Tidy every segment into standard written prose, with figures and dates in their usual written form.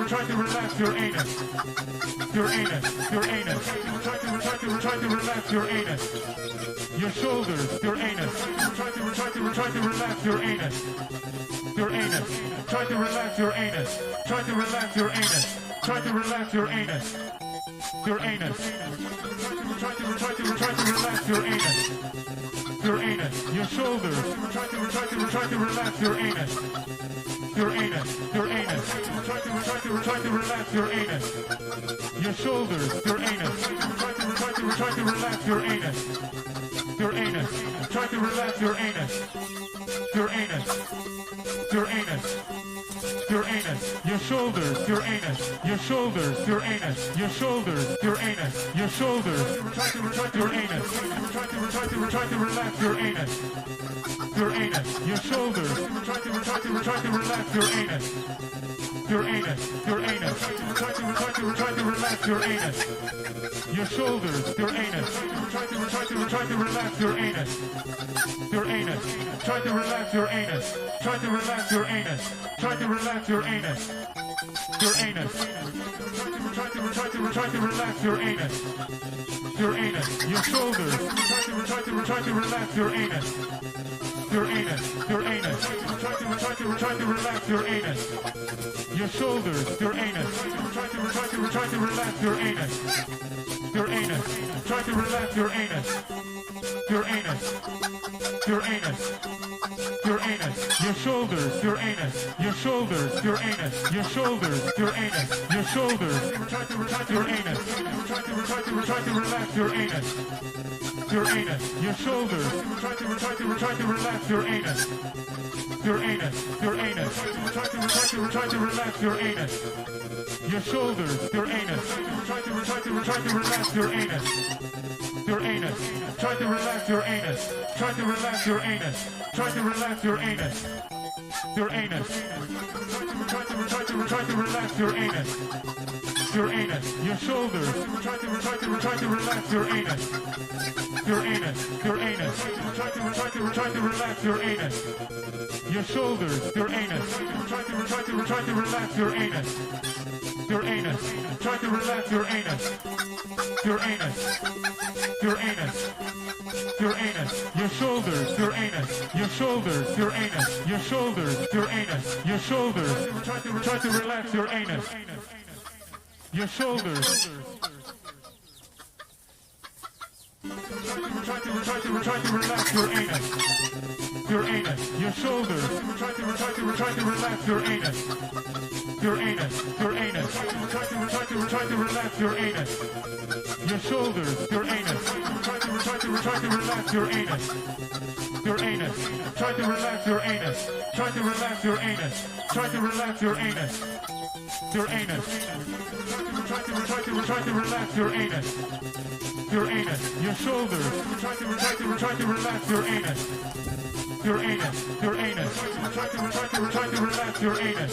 try to relax your anus. Your anus. Your anus. Try to relax your anus. Your shoulders. Your anus. Try to relax your anus. Your anus. Try to relax your anus. Try to relax your anus. Try to relax your anus. Your anus. Try to relax your anus. Your anus. Your shoulders. Try to relax your anus. Your anus. Your anus. Try to relax your anus. Your shoulders. Your anus. Try to relax your anus. Your anus. Try to relax your anus. Your anus. Your anus. Your anus, your shoulders, your anus, your shoulders, your anus, your shoulders, your anus, your shoulders, your anus, try to relax your anus, your anus, your shoulders, try to relax your anus, your anus, your anus, try to relax your anus, your shoulders, your anus, try to relax your anus, your anus, try to relax your anus, try to relax your anus, try to relax your anus, your anus, try to relax your anus, your anus, your shoulders, try to relax your anus, your anus, your anus, try to relax your anus, your shoulders, your anus, try to relax your anus, your anus, try to relax your anus, your anus, your anus, your anus, your shoulders, your anus, your shoulders, your anus, your shoulders, your anus, your shoulders, your anus, try to relax your anus, your anus, your shoulders, try to relax your anus, your anus, your anus, try to relax your anus, your shoulders, your anus, try to relax your anus, your anus, try to relax your anus, try to relax your anus, try to relax your anus, your anus, try to relax your anus, your anus, your shoulders, try to relax your anus, your anus, your anus, try to relax your anus, your shoulders, your anus, try to relax your anus, your anus, try to relax your anus, your anus, your anus, your anus, your shoulders, your anus, your shoulders, your anus, your shoulders, your anus, your shoulders, try to relax your anus, your shoulders, try to relax your anus, your anus, your shoulders, try to relax your anus, your anus, your anus, try to relax your anus, your shoulders, your anus, try to relax your anus, your anus, try to relax your anus, try to relax your anus, try to relax your anus, your anus, try to relax your anus, your anus, your shoulders, try to relax your anus, your anus, your anus, try to relax your anus,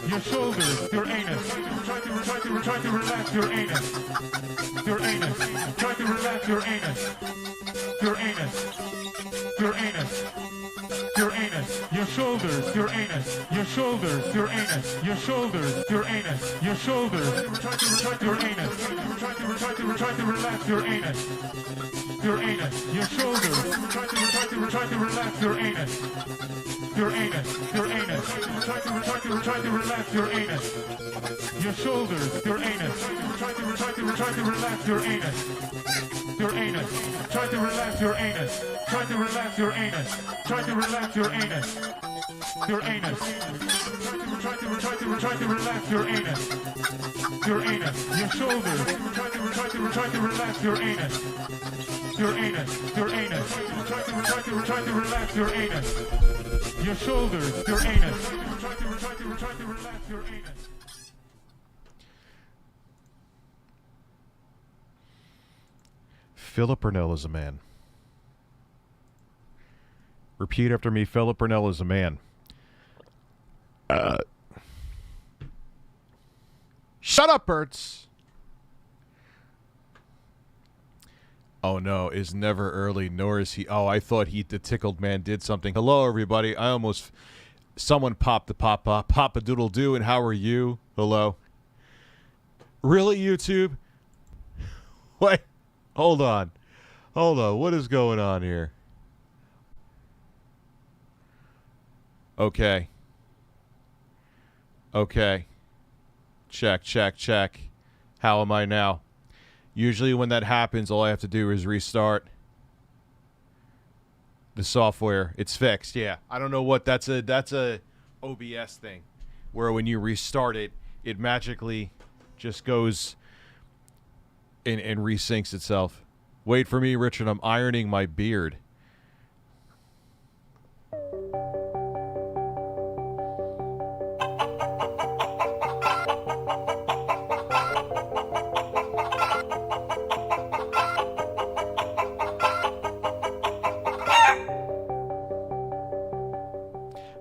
your shoulders, your anus, try to relax your anus, your anus, try to relax your anus, your anus, your anus, your anus, your shoulders, your anus, your shoulders, your anus, your shoulders, your anus, your shoulders, your anus, try to relax your anus, your anus, your shoulders, try to relax your anus, your anus, your anus, try to relax your anus, your shoulders, your anus, try to relax your anus, your anus, try to relax your anus, try to relax your anus, try to relax your anus, your anus, try to relax your anus, your anus, your shoulders, try to relax your anus, your anus, your anus, try to relax your anus, your shoulders, your anus, try to relax your anus. Philip Burnell is a man. Repeat after me. Philip Burnell is a man. Shut up, Bertz! Oh no, is never early, nor is he... Oh, I thought the tickled man did something. Hello, everybody. I almost... Someone popped the pop-a-doodle-doo, and how are you? Hello. Really, YouTube? Wait. Hold on. What is going on here? Okay. Check. How am I now? Usually when that happens, all I have to do is restart the software. It's fixed. Yeah. I don't know what that's a OBS thing where when you restart it, it magically just goes and resyncs itself. Wait for me, Richard. I'm ironing my beard.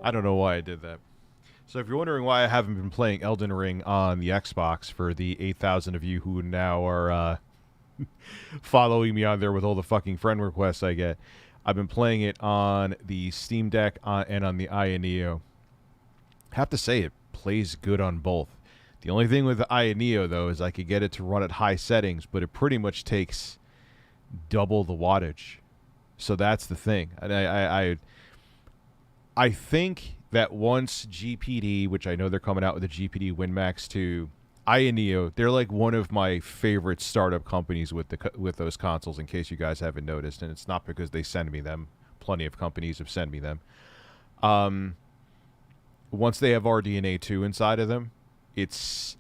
I don't know why I did that. So if you're wondering why I haven't been playing Elden Ring on the Xbox for the 8,000 of you who now are following me on there with all the fucking friend requests I get, I've been playing it on the Steam Deck and on the Neo. I have to say it plays good on both. The only thing with the Neo, though, is I could get it to run at high settings, but it pretty much takes double the wattage. So that's the thing. And I think that once GPD, which I know they're coming out with a GPD WinMax 2, Neo, they're like one of my favorite startup companies with those consoles, in case you guys haven't noticed, and it's not because they send me them. Plenty of companies have sent me them. Once they have RDNA 2 inside of them, it's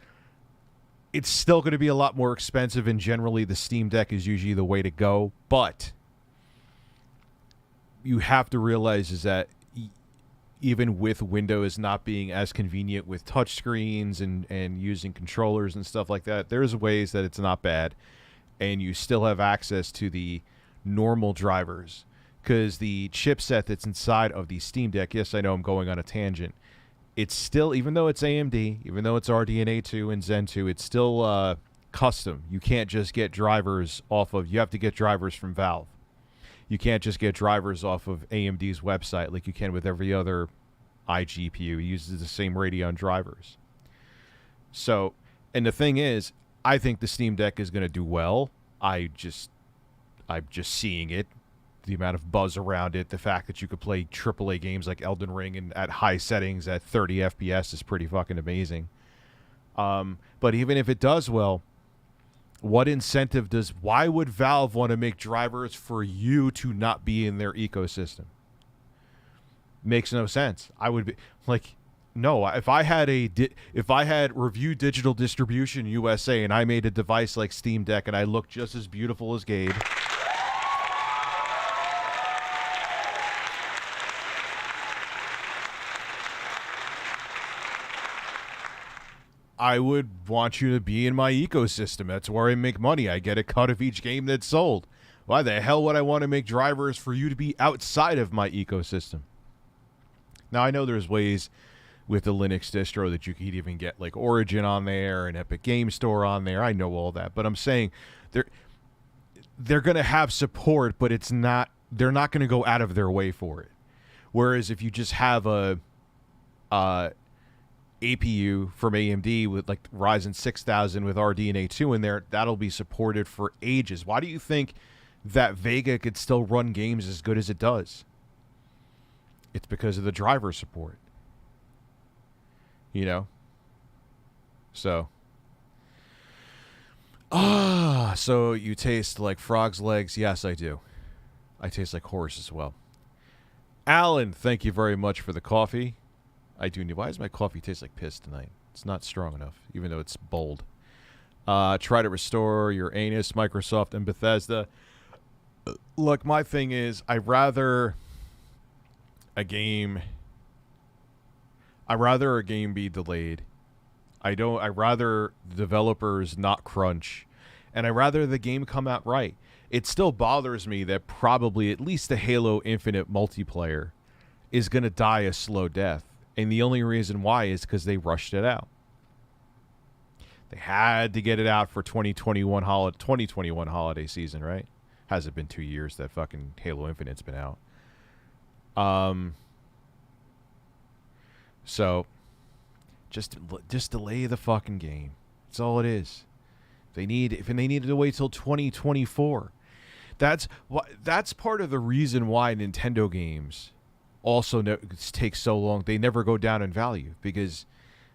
still going to be a lot more expensive, and generally the Steam Deck is usually the way to go, but you have to realize is that even with Windows not being as convenient with touchscreens and using controllers and stuff like that, there's ways that it's not bad, and you still have access to the normal drivers, because the chipset that's inside of the Steam Deck, yes, I know I'm going on a tangent, it's still, even though it's AMD, even though it's RDNA 2 and Zen 2, it's still custom. You can't just get drivers you have to get drivers from Valve. You can't just get drivers off of AMD's website like you can with every other iGPU. It uses the same Radeon drivers. So, and the thing is, I think the Steam Deck is going to do well. I'm just seeing it. The amount of buzz around it, the fact that you could play AAA games like Elden Ring and at high settings at 30 FPS is pretty fucking amazing. But even if it does well, what incentive why would Valve want to make drivers for you to not be in their ecosystem? Makes no sense. I would be like, no, if I had Review Digital Distribution USA and I made a device like Steam Deck and I looked just as beautiful as Gabe, I would want you to be in my ecosystem. That's where I make money. I get a cut of each game that's sold. Why the hell would I want to make drivers for you to be outside of my ecosystem? Now, I know there's ways with the Linux distro that you could even get like Origin on there and Epic Game Store on there. I know all that. But I'm saying they're going to have support, but they're not going to go out of their way for it. Whereas if you just have a APU from AMD with like Ryzen 6000 with RDNA 2 in there, that'll be supported for ages. Why do you think that Vega could still run games as good as it does? It's because of the driver support. You know? So. So you taste like frog's legs? Yes, I do. I taste like horse as well. Alan, thank you very much for the coffee. I do need. Why does my coffee taste like piss tonight? It's not strong enough, even though it's bold. Try to restore your anus, Microsoft and Bethesda. Look, my thing is, I'd rather a game be delayed. I'd rather developers not crunch, and I'd rather the game come out right. It still bothers me that probably at least the Halo Infinite multiplayer is going to die a slow death. And the only reason why is because they rushed it out. They had to get it out for 2021 holiday season, right? Hasn't been 2 years that fucking Halo Infinite's been out. So, just delay the fucking game. That's all it is. If they needed to wait till 2024, that's part of the reason why Nintendo games also take so long. They never go down in value because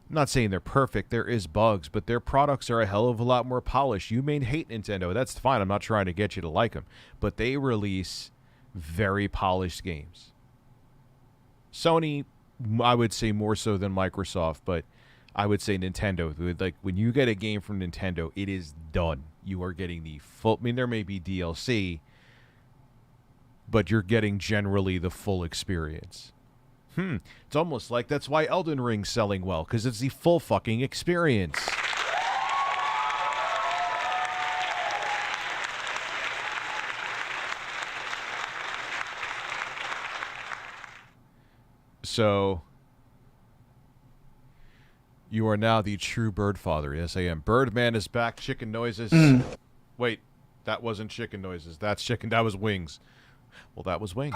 I'm not saying they're perfect. There is bugs, but their products are a hell of a lot more polished. You may hate Nintendo. That's fine. I'm not trying to get you to like them, but they release very polished games. Sony, I would say more so than Microsoft, but I would say Nintendo. Like, when you get a game from Nintendo, it is done. You are getting the full. I mean, there may be DLC, but you're getting generally the full experience. It's almost like that's why Elden Ring's selling well, because it's the full fucking experience. So, you are now the true bird father. Yes, I am. Birdman is back. Chicken noises. Wait, that wasn't chicken noises. That's chicken. That was wings. Well, that was wings.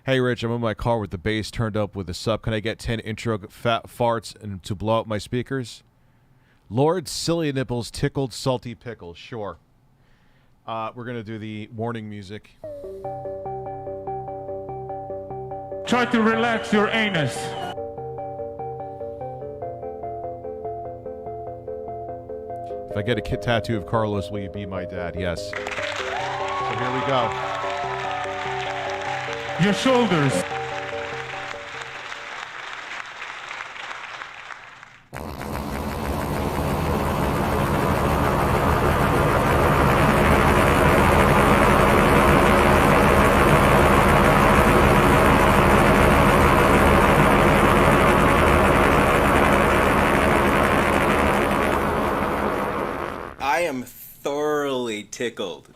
Hey, Rich, I'm in my car with the bass turned up with a sub. Can I get 10 intro fat farts and to blow up my speakers? Lord Silly Nipples tickled salty pickles. Sure. We're going to do the warning music. Try to relax your anus. If I get a kit tattoo of Carlos, will you be my dad? Yes. So here we go. Your shoulders. I am thoroughly tickled.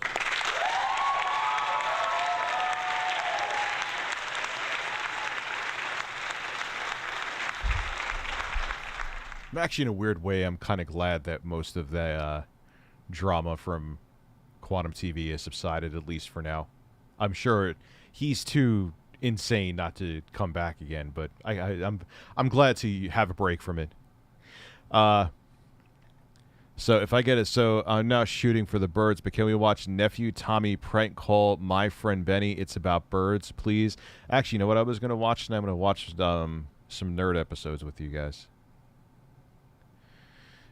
Actually, in a weird way, I'm kind of glad that most of the drama from Quantum TV has subsided, at least for now. I'm sure he's too insane not to come back again, but I'm glad to have a break from it. So if I get it, so I'm now shooting for the birds, but can we watch Nephew Tommy prank call My Friend Benny? It's about birds, please. Actually, you know what I was going to watch? And I'm going to watch some nerd episodes with you guys.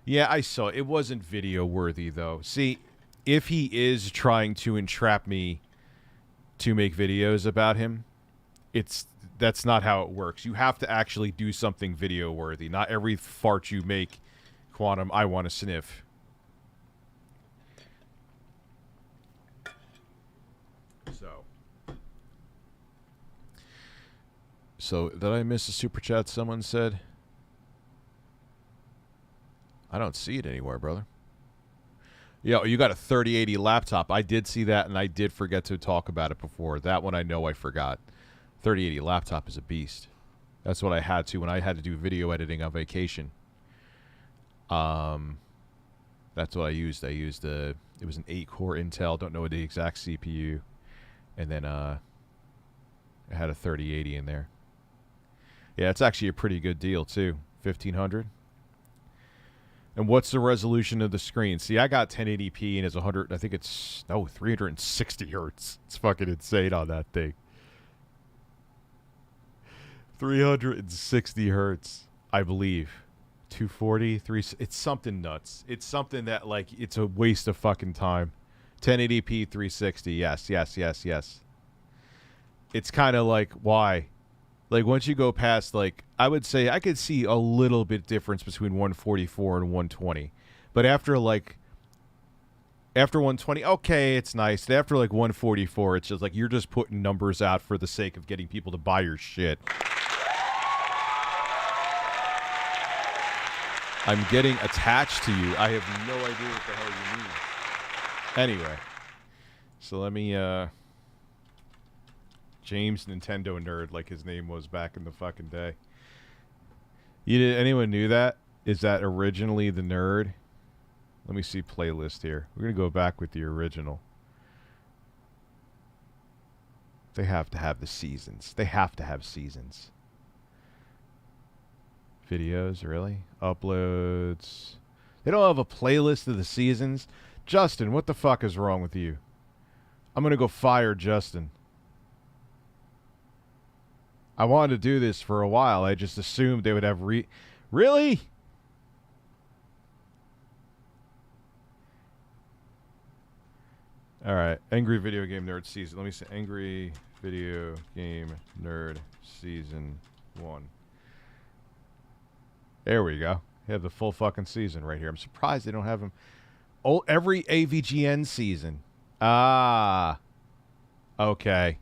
Yeah, I saw it. It wasn't video worthy, though. See, if he is trying to entrap me to make videos about him, that's not how it works. You have to actually do something video worthy. Not every fart you make, Quantum, I want to sniff. So did I miss a super chat someone said? I don't see it anywhere, brother. Yo, you got a 3080 laptop. I did see that, and I did forget to talk about it before. That one I know I forgot. 3080 laptop is a beast. That's what I had to when I had to do video editing on vacation. That's what I used. It was an 8-core Intel. Don't know the exact CPU. And then I had a 3080 in there. Yeah, it's actually a pretty good deal, too. 1500. And what's the resolution of the screen? See, I got 1080p and it's 100. I think it's 360 hertz. It's fucking insane on that thing. 360 hertz, I believe. 240, 3. It's something nuts. It's something that, like, it's a waste of fucking time. 1080p, 360. Yes. It's kind of like, why? Like, once you go past, like, I would say I could see a little bit difference between 144 and 120. But after 120, okay, it's nice. After, 144, it's just like you're just putting numbers out for the sake of getting people to buy your shit. I'm getting attached to you. I have no idea what the hell you mean. Anyway. So let me, James Nintendo Nerd, like his name was back in the fucking day. Anyone knew that? Is that originally the nerd? Let me see playlist here. We're going to go back with the original. They have to have the seasons. They have to have seasons. Videos, really? Uploads. They don't have a playlist of the seasons. Justin, what the fuck is wrong with you? I'm gonna go fire Justin. I wanted to do this for a while. I just assumed they would have Really? All right. Angry Video Game Nerd Season. Let me see. Angry Video Game Nerd Season 1. There we go. They have the full fucking season right here. I'm surprised they don't have them. Oh, every AVGN season. Ah. Okay.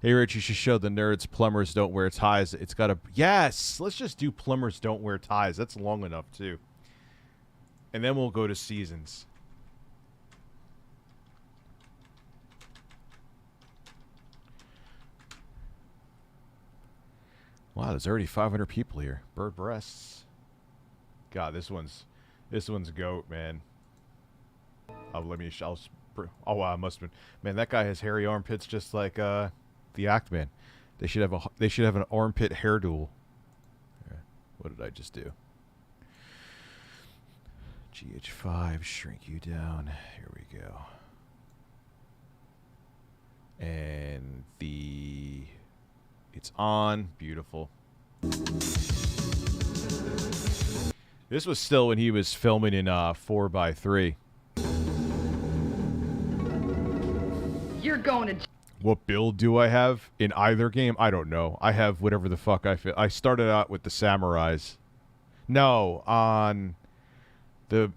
Hey, Rich, you should show the nerds Plumbers Don't Wear Ties. It's got a... Yes! Let's just do Plumbers Don't Wear Ties. That's long enough, too. And then we'll go to seasons. Wow, there's already 500 people here. Bird breasts. God, this one's goat, man. Oh, oh wow, must have been. Man, that guy has hairy armpits just like the Act Man. They should have an armpit hair duel. Yeah. What did I just do? GH5, shrink you down. Here we go. And it's on. Beautiful. This was still when he was filming in 4x3. You're going to... What build do I have in either game? I don't know. I have whatever the fuck I feel. I started out with the Samurais. No, on the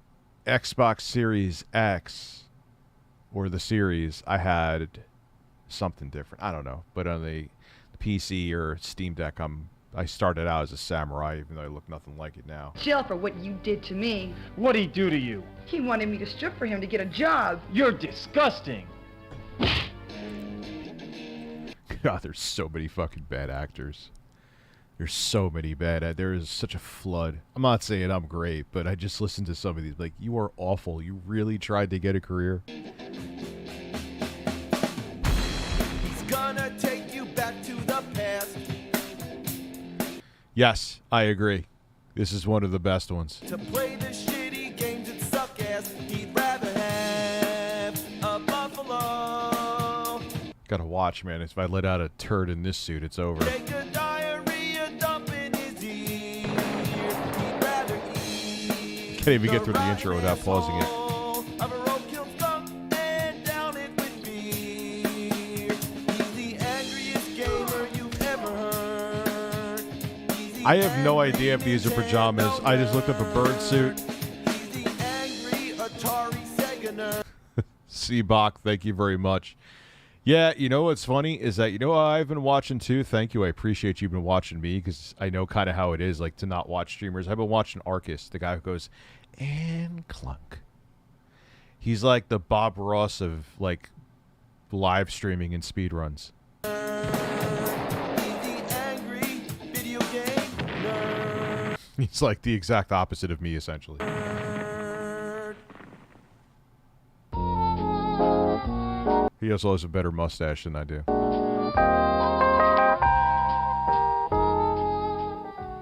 Xbox Series X or the Series, I had something different. I don't know. But on the PC or Steam Deck, I started out as a samurai, even though I look nothing like it now. Jail for what you did to me. What'd he do to you? He wanted me to strip for him to get a job. You're disgusting. God, there's so many fucking bad actors. There's so many bad. There is such a flood. I'm not saying I'm great, but I just listened to some of these. Like, you are awful. You really tried to get a career. He's gonna take you back to the past. Yes, I agree. This is one of the best ones. To play the shitty games that suck ass. He'd rather have a buffalo. Gotta watch, man. If I let out a turd in this suit, it's over. Take a diarrhea dump in his ear. He'd rather eat. Can't even get through the intro without pausing it. Of a roadkill skunk and down it with beer. He's the angriest gamer you've ever heard. He's the I have no idea if these are pajamas. I just looked up a bird suit. He's the angry Atari Sega nerd. Seabach, thank you very much. Yeah, you know what's funny is that, I've been watching too. Thank you. I appreciate you've been watching me because I know kind of how it is, like, to not watch streamers. I've been watching Arcus, the guy who goes, and clunk. He's like the Bob Ross of, like, live streaming and speedruns. He's the angry video game nerd. He's like the exact opposite of me, essentially. He also has a better mustache than I do.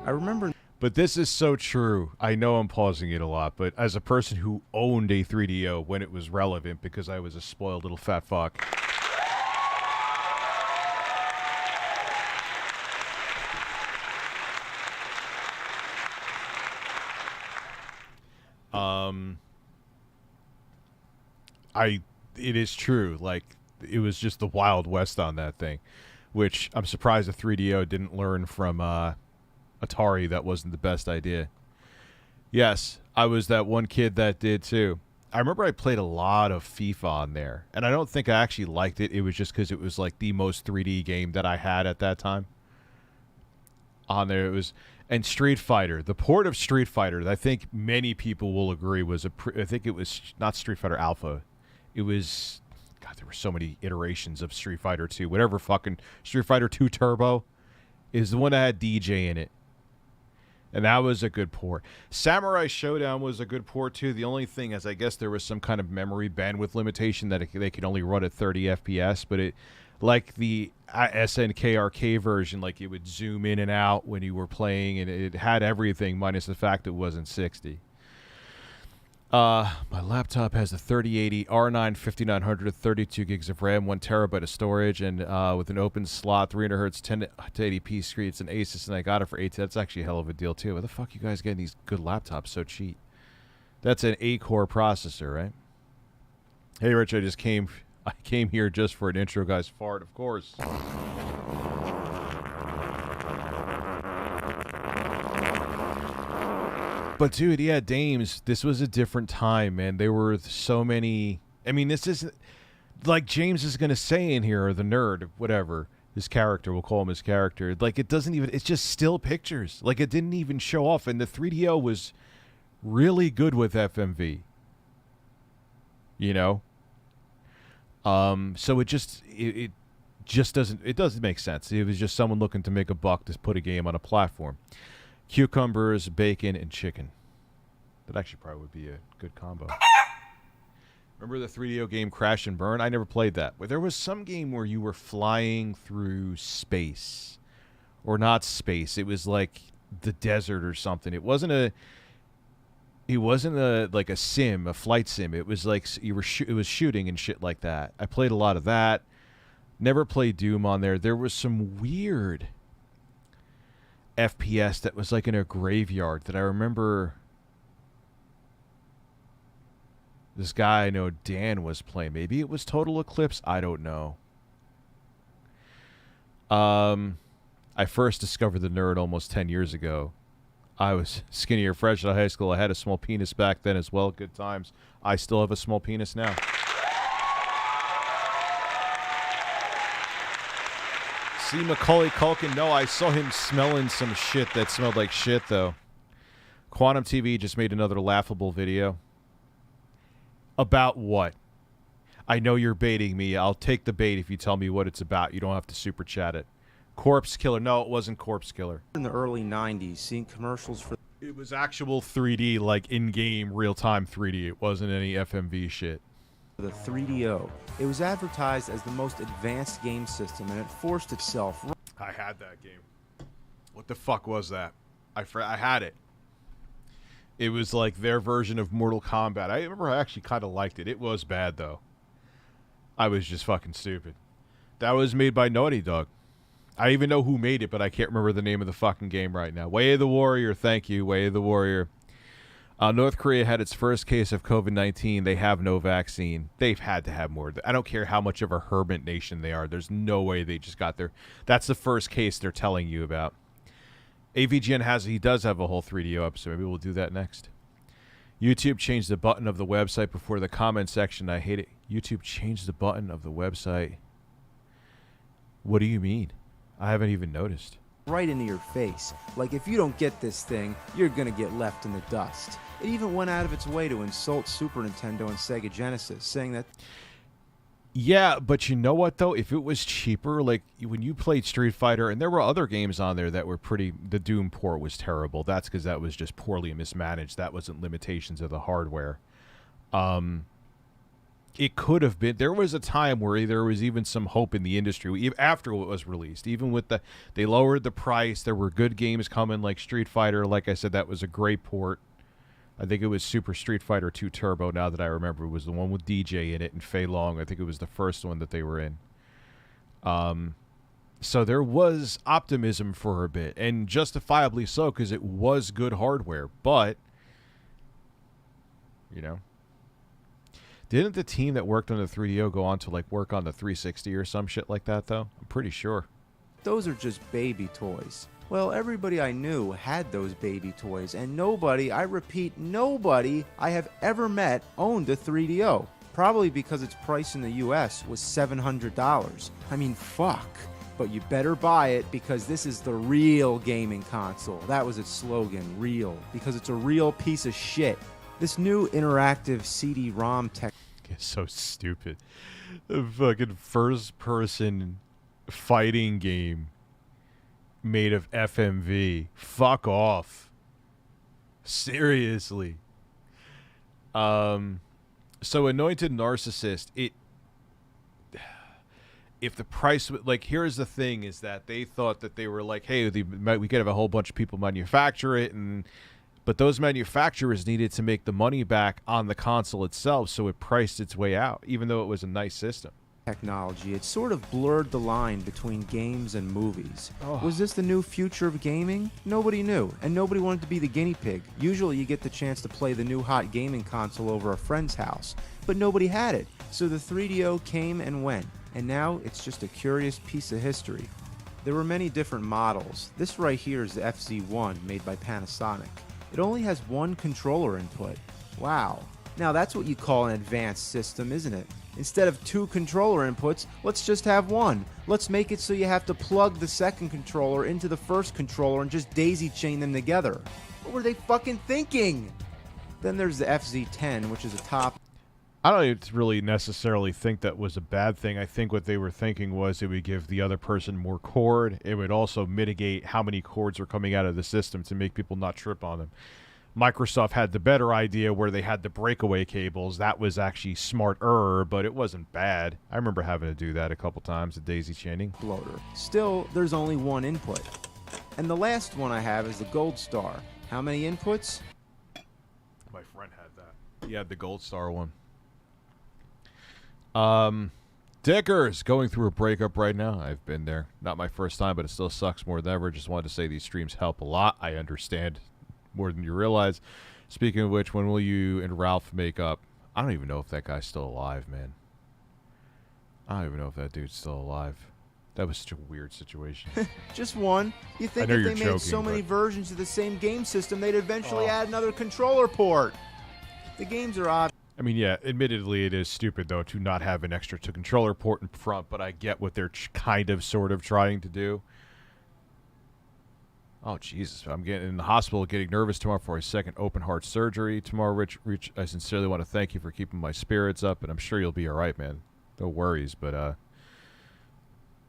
I remember... But this is so true. I know I'm pausing it a lot, but as a person who owned a 3DO when it was relevant because I was a spoiled little fat fuck. It is true. Like, it was just the Wild West on that thing, which I'm surprised the 3DO didn't learn from Atari. That wasn't the best idea. Yes, I was that one kid that did too. I remember I played a lot of FIFA on there, and I don't think I actually liked it. It was just because it was like the most 3D game that I had at that time. On there, it was... And Street Fighter, the port of Street Fighter, I think many people will agree was I think it was not Street Fighter Alpha. It was, God, there were so many iterations of Street Fighter 2. Whatever fucking Street Fighter 2 Turbo is the one that had DJ in it. And that was a good port. Samurai Showdown was a good port too. The only thing is I guess there was some kind of memory bandwidth limitation that they could only run at 30 FPS. But like the SNKRK version, like it would zoom in and out when you were playing, and it had everything minus the fact it wasn't 60. My laptop has a 3080 R9 5900, 32 gigs of RAM, 1 terabyte of storage, and with an open slot, 300 hertz, 1080p screen. It's an Asus, and I got it for 80. That's actually a hell of a deal too. Where the fuck you guys getting these good laptops so cheap? That's an 8-core processor, right? Hey, Rich, I came here just for an intro, guys. Fart, of course. But dude, yeah, Dames, this was a different time, man. There were so many. I mean, this is like James is gonna say in here, or the nerd, whatever his character. We'll call him his character. Like it doesn't even. It's just still pictures. Like it didn't even show off, and the 3DO was really good with FMV. You know. So it just doesn't make sense. It was just someone looking to make a buck to put a game on a platform. Cucumbers, bacon, and chicken. That actually probably would be a good combo. Remember the 3DO game Crash and Burn? I never played that. But there was some game where you were flying through space. Or not space. It was like the desert or something. It wasn't a like a sim, a flight sim. It was like it was shooting and shit like that. I played a lot of that. Never played Doom on there. There was some weird FPS that was like in a graveyard that I remember this guy I know, Dan, was playing. Maybe it was Total Eclipse. I don't know. I first discovered the nerd almost 10 years ago. I was skinnier fresh out of high school. I had a small penis back then as well. Good times. I still have a small penis now. See Macaulay Culkin? No, I saw him smelling some shit that smelled like shit, though. Quantum TV just made another laughable video. About what? I know you're baiting me. I'll take the bait if you tell me what it's about. You don't have to super chat it. Corpse Killer. No, it wasn't Corpse Killer. In the early 90s, seeing commercials for... It was actual 3D, like in-game, real-time 3D. It wasn't any FMV shit. The 3DO. It was advertised as the most advanced game system, and it forced itself... I had that game. What the fuck was that? I had it. It was like their version of Mortal Kombat. I remember I actually kind of liked it. It was bad, though. I was just fucking stupid. That was made by Naughty Dog. I even know who made it, but I can't remember the name of the fucking game right now. Way of the Warrior. Thank you. Way of the Warrior. North Korea had its first case of COVID-19. They have no vaccine. They've had to have more. I don't care how much of a hermit nation they are. There's no way they just got there. That's the first case they're telling you about. AVGN he does have a whole 3DO episode. Maybe we'll do that next. YouTube changed the button of the website before the comment section. I hate it. YouTube changed the button of the website. What do you mean? I haven't even noticed. Right into your face. Like, if you don't get this thing, you're gonna get left in the dust. It even went out of its way to insult Super Nintendo and Sega Genesis, saying that... Yeah, but you know what, though? If it was cheaper, like, when you played Street Fighter, and there were other games on there that were pretty... The Doom port was terrible. That's because that was just poorly mismanaged. That wasn't limitations of the hardware. It could have been... There was a time where there was even some hope in the industry after it was released. Even with the... They lowered the price. There were good games coming like Street Fighter. Like I said, that was a great port. I think it was Super Street Fighter 2 Turbo, now that I remember. It was the one with DJ in it and Fei Long. I think it was the first one that they were in. So there was optimism for a bit. And justifiably so, because it was good hardware. But, you know... Didn't the team that worked on the 3DO go on to like work on the 360 or some shit like that, though? I'm pretty sure. Those are just baby toys. Well, everybody I knew had those baby toys, and nobody, I repeat, nobody I have ever met owned a 3DO. Probably because its price in the US was $700. I mean, fuck. But you better buy it because this is the real gaming console. That was its slogan, real. Because it's a real piece of shit. This new interactive CD-ROM tech... It's so stupid. A fucking first-person fighting game made of FMV. Fuck off. Seriously. So Anointed Narcissist, if the price like, here's the thing, is that they thought that they were like, hey, we could have a whole bunch of people manufacture it, but those manufacturers needed to make the money back on the console itself, so it priced its way out, even though it was a nice system. Technology, it sort of blurred the line between games and movies. Was this the new future of gaming? Nobody knew, and nobody wanted to be the guinea pig. Usually you get the chance to play the new hot gaming console over a friend's house, but nobody had it. So the 3DO came and went, and now it's just a curious piece of history. There were many different models. This right here is the FZ1 made by Panasonic. It only has one controller input. Wow. Now that's what you call an advanced system, isn't it? Instead of 2 controller inputs, let's just have 1. Let's make it so you have to plug the second controller into the first controller and just daisy chain them together. What were they fucking thinking? Then there's the FZ10, which is a top. I don't even really necessarily think that was a bad thing. I think what they were thinking was it would give the other person more cord. It would also mitigate how many cords were coming out of the system to make people not trip on them. Microsoft had the better idea where they had the breakaway cables. That was actually smarter, but it wasn't bad. I remember having to do that a couple times, the daisy chaining. Loader. Still, there's only one input. And the last one I have is the Gold Star. How many inputs? My friend had that. He had the Gold Star one. Dickers, going through a breakup right now. I've been there. Not my first time, but it still sucks more than ever. Just wanted to say these streams help a lot. I understand more than you realize. Speaking of which, when will you and Ralph make up? I don't even know if that guy's still alive, man. I don't even know if that dude's still alive. That was such a weird situation. Just one. You think I know if you're they made joking, so many but- versions of the same game system, they'd eventually add another controller port. The games are obvious. I mean, yeah, admittedly, it is stupid, though, to not have an extra controller port in front, but I get what they're kind of, sort of trying to do. Oh, Jesus. I'm getting in the hospital, getting nervous tomorrow for a second open heart surgery tomorrow. Rich, I sincerely want to thank you for keeping my spirits up, and I'm sure you'll be all right, man. No worries, but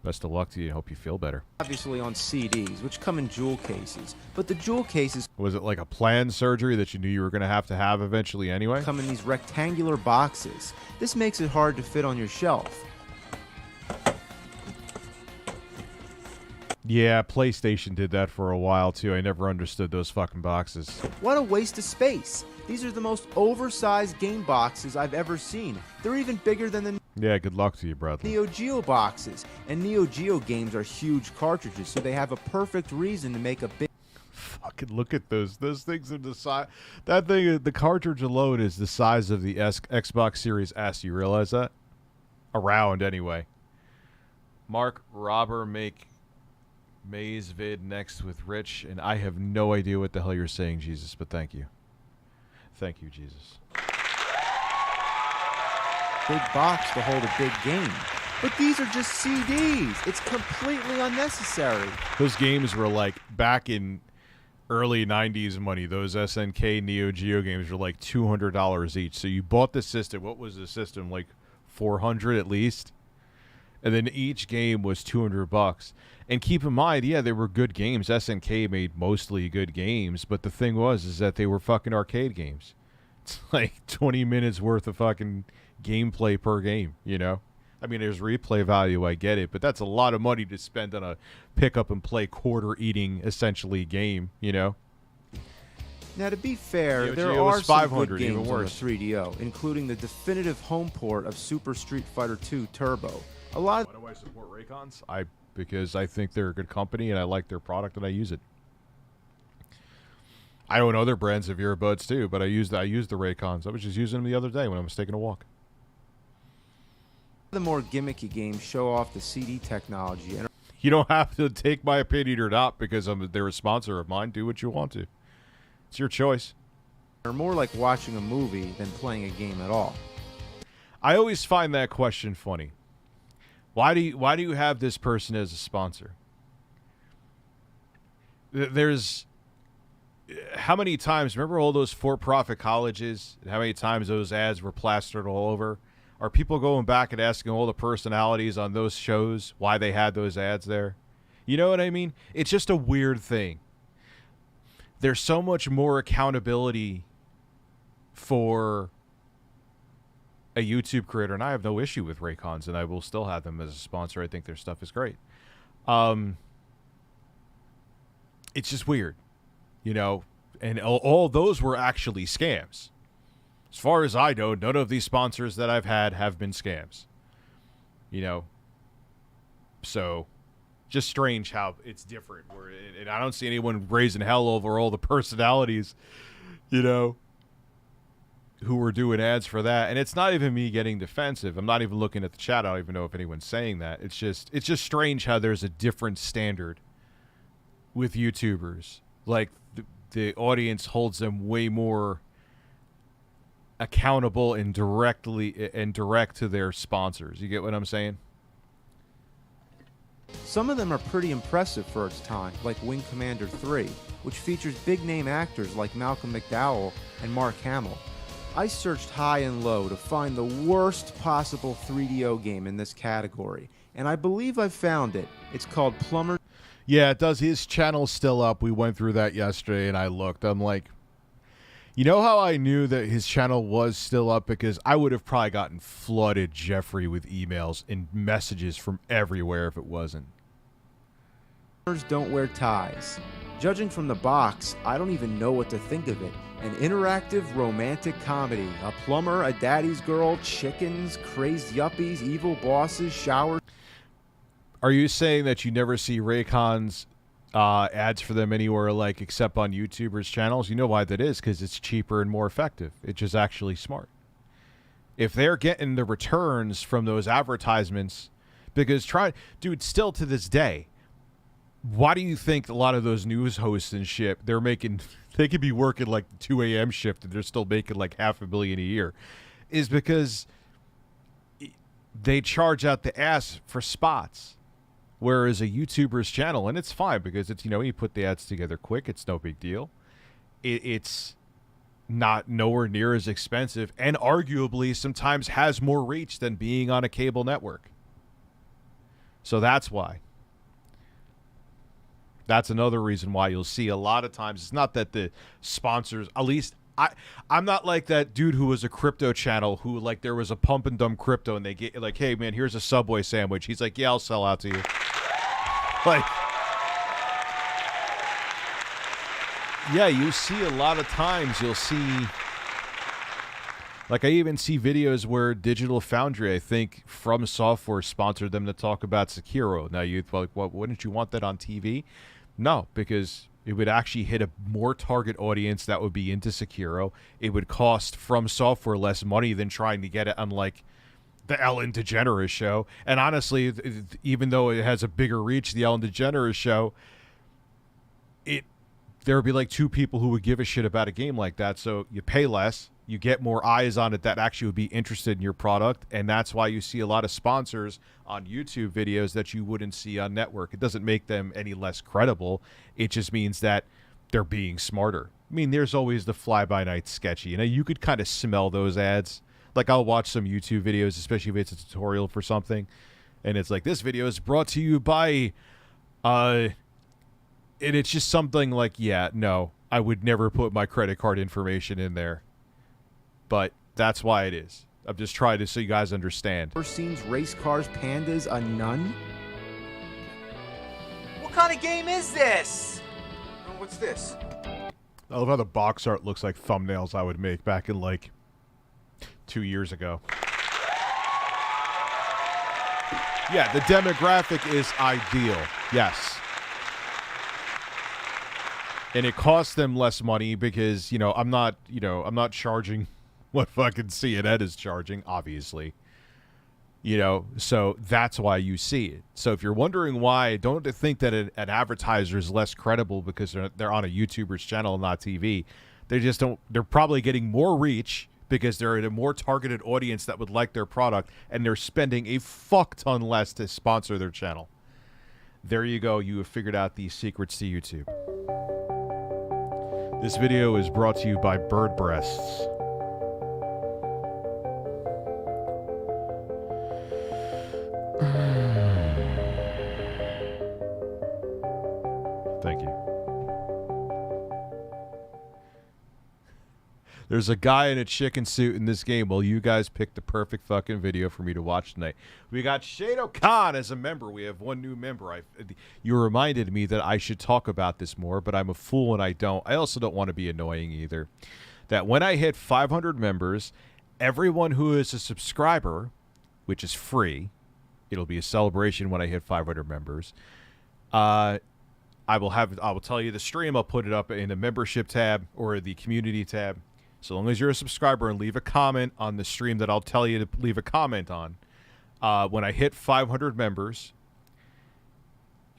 best of luck to you. Hope you feel better. Obviously on CDs, which come in jewel cases. But the jewel cases Was it like a planned surgery that you knew you were going to have eventually anyway? come in these rectangular boxes. This makes it hard to fit on your shelf. Yeah, PlayStation did that for a while, too. I never understood those fucking boxes. What a waste of space. These are the most oversized game boxes I've ever seen. They're even bigger than the Yeah, good luck to you, brother. Neo Geo boxes. And Neo Geo games are huge cartridges, so they have a perfect reason to make a big... Fucking look at those. Those things are the size... That thing, the cartridge alone is the size of the Xbox Series S. You realize that? Around, anyway. Mark Robber make Maze vid next with Rich, and I have no idea what the hell you're saying, Jesus, but thank you. Thank you, Jesus. big box to hold a big game. But these are just CDs. It's completely unnecessary. Those games were like back in early 90s money. Those SNK Neo Geo games were like $200 each. So you bought the system. What was the system? Like $400 at least? And then each game was $200. And keep in mind, yeah, they were good games. SNK made mostly good games, but the thing was is that they were fucking arcade games. It's like 20 minutes worth of fucking gameplay per game, you know? I mean, there's replay value, I get it, but that's a lot of money to spend on a pick-up-and-play quarter-eating, essentially, game, you know? Now, to be fair, Neo there Geo was are some 500, good even games on the worse. 3DO, including the definitive home port of Super Street Fighter II Turbo. A lot Why do I support Raycons? Because I think they're a good company, and I like their product, and I use it. I own other brands of earbuds, too, but I use the Raycons. I was just using them the other day when I was taking a walk. of the more gimmicky games show off the CD technology and You don't have to take my opinion or not because they're a sponsor of mine. Do what you want to. It's your choice. are more like watching a movie than playing a game at all. I always find that question funny. Why do you have this person as a sponsor? There's how many times, remember all those for-profit colleges and how many times those ads were plastered all over? Are people going back and asking all the personalities on those shows why they had those ads there? You know what I mean? It's just a weird thing. There's so much more accountability for a YouTube creator, and I have no issue with Raycons, and I will still have them as a sponsor. I think their stuff is great. It's just weird, you know, and all those were actually scams. As far as I know, none of these sponsors that I've had have been scams, you know. So just strange how it's different. And I don't see anyone raising hell over all the personalities, you know, who were doing ads for that. And it's not even me getting defensive. I'm not even looking at the chat. I don't even know if anyone's saying that. It's just strange how there's a different standard with YouTubers. Like the audience holds them way more accountable and direct to their sponsors. You get what I'm saying? Some of them are pretty impressive for its time, like Wing Commander 3, which features big-name actors like Malcolm McDowell and Mark Hamill. I searched high and low to find the worst possible 3DO game in this category, and I believe I found it. It's called Plumbers. Yeah, it does. His channel's still up. We went through that yesterday, and I looked. I'm like, you know how I knew that his channel was still up? Because I would have probably gotten flooded, Jeffrey, with emails and messages from everywhere if it wasn't. Don't wear ties. Judging from the box, I don't even know what to think of it. An interactive romantic comedy. A plumber, a daddy's girl, chickens, crazed yuppies, evil bosses, showers. Are you saying that you never see Raycons ads for them anywhere, like except on YouTubers' channels? You know why that is? Because it's cheaper and more effective. It's just actually smart. If they're getting the returns from those advertisements, because dude, still to this day, why do you think a lot of those news hosts and shit, they could be working like the 2 a.m. shift and they're still making like $500 million a year? Is because they charge out the ass for spots. Whereas a YouTuber's channel, and it's fine because it's, you know, you put the ads together quick, it's no big deal. It's not nowhere near as expensive, and arguably sometimes has more reach than being on a cable network. So that's why. That's another reason why you'll see a lot of times. It's not that the sponsors, at least I'm not like that dude who was a crypto channel who, like, there was a pump and dump crypto and they get like, hey man, here's a Subway sandwich. He's like, yeah, I'll sell out to you. Like, yeah, you see a lot of times, you'll see, like, I even see videos where Digital Foundry, I think, From Software sponsored them to talk about Sekiro. Now, you'd like, well, wouldn't you want that on TV? No, because it would actually hit a more target audience that would be into Sekiro. It would cost From Software less money than trying to get it on, like, the Ellen DeGeneres show. And honestly, even though it has a bigger reach, the Ellen DeGeneres show, there would be like 2 people who would give a shit about a game like that. So you pay less, you get more eyes on it that actually would be interested in your product, and that's why you see a lot of sponsors on YouTube videos that you wouldn't see on network. It doesn't make them any less credible. It just means that they're being smarter. I mean, there's always the fly-by-night sketchy. You know, you could kind of smell those ads. Like, I'll watch some YouTube videos, especially if it's a tutorial for something, and it's like, this video is brought to you by, and it's just something like, yeah, no, I would never put my credit card information in there. But that's why it is. I'm just trying to so you guys understand. First scenes, race cars, pandas, a nun. What kind of game is this? Oh, what's this? I love how the box art looks like thumbnails I would make back in, like, 2 years ago. Yeah, the demographic is ideal. Yes. And it costs them less money because, you know, I'm not charging what fucking CNN is charging, obviously. You know, so that's why you see it. So if you're wondering why, don't think that an advertiser is less credible because they're on a YouTuber's channel, not TV. They just don't. They're probably getting more reach because they're at a more targeted audience that would like their product, and they're spending a fuck ton less to sponsor their channel. There you go. You have figured out the secrets to YouTube. This video is brought to you by Bird Breasts. Thank you. There's a guy in a chicken suit in this game. Well, you guys picked the perfect fucking video for me to watch tonight. We got Shado Khan as a member. We have one new member. You reminded me that I should talk about this more, but I'm a fool and I don't. I also don't want to be annoying either. That when I hit 500 members, everyone who is a subscriber, which is free, it'll be a celebration when I hit 500 members. I will tell you the stream. I'll put it up in the membership tab or the community tab. So long as you're a subscriber and leave a comment on the stream that I'll tell you to leave a comment on. When I hit 500 members,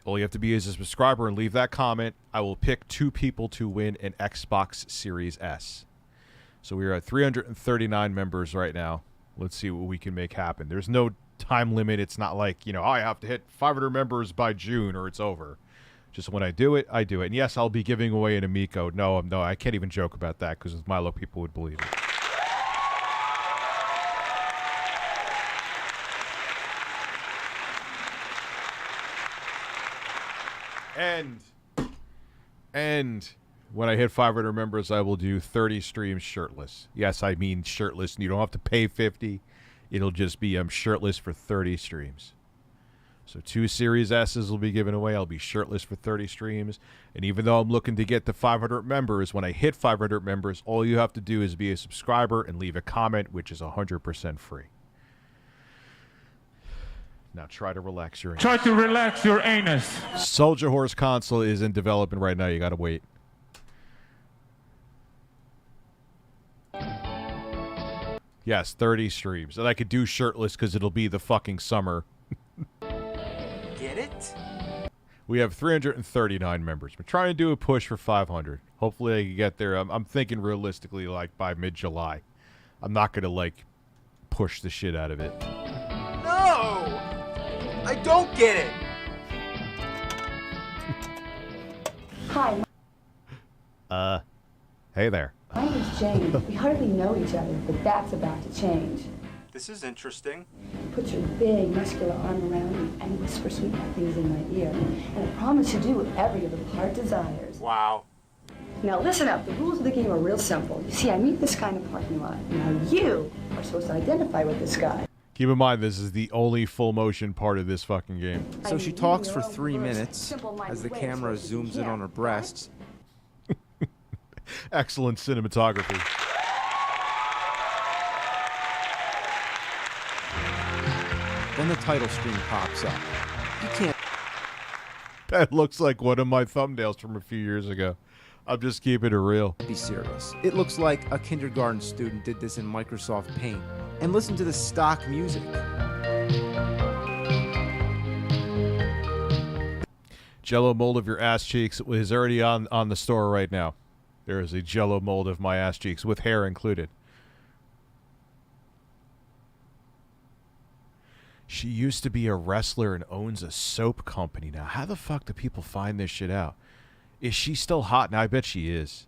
all you have to be is a subscriber and leave that comment. I will pick 2 people to win an Xbox Series S. So we are at 339 members right now. Let's see what we can make happen. There's no time limit. It's not like, I have to hit 500 members by June or it's over. Just when I do it, I do it. And yes, I'll be giving away an Amico. No, I can't even joke about that because with Milo, people would believe it. And when I hit 500 members, I will do 30 streams shirtless. Yes, I mean shirtless. And you don't have to pay 50. It'll just be I'm shirtless for 30 streams. So 2 Series S's will be given away. I'll be shirtless for 30 streams. And even though I'm looking to get to 500 members, when I hit 500 members, all you have to do is be a subscriber and leave a comment, which is 100% free. Now try to relax your anus. Try to relax your anus. Soldier Horse console is in development right now. You got to wait. Yes, 30 streams. And I could do shirtless because it'll be the fucking summer. Get it? We have 339 members. We're trying to do a push for 500. Hopefully I can get there. I'm thinking realistically like by mid-July. I'm not going to like push the shit out of it. No! I don't get it! Hi, Hey there. my name is Jane. We hardly know each other, but that's about to change. This is interesting. Put your big, muscular arm around me and whisper sweet things in my ear. And I promise to do whatever your little heart desires. Wow. Now listen up. The rules of the game are real simple. You see, I meet this guy in the parking lot. Now you are supposed to identify with this guy. Keep in mind, this is the only full motion part of this fucking game. So she talks for 3 minutes as the camera zooms in on her breasts. Excellent cinematography. Then the title screen pops up. You can't That looks like one of my thumbnails from a few years ago. I'm just keeping it real. be serious. It looks like a kindergarten student did this in Microsoft Paint. And listen to the stock music. Jello mold of your ass cheeks is already on the store right now. There is a Jello mold of my ass cheeks with hair included. She used to be a wrestler and owns a soap company now. How the fuck do people find this shit out? Is she still hot? Now I bet she is.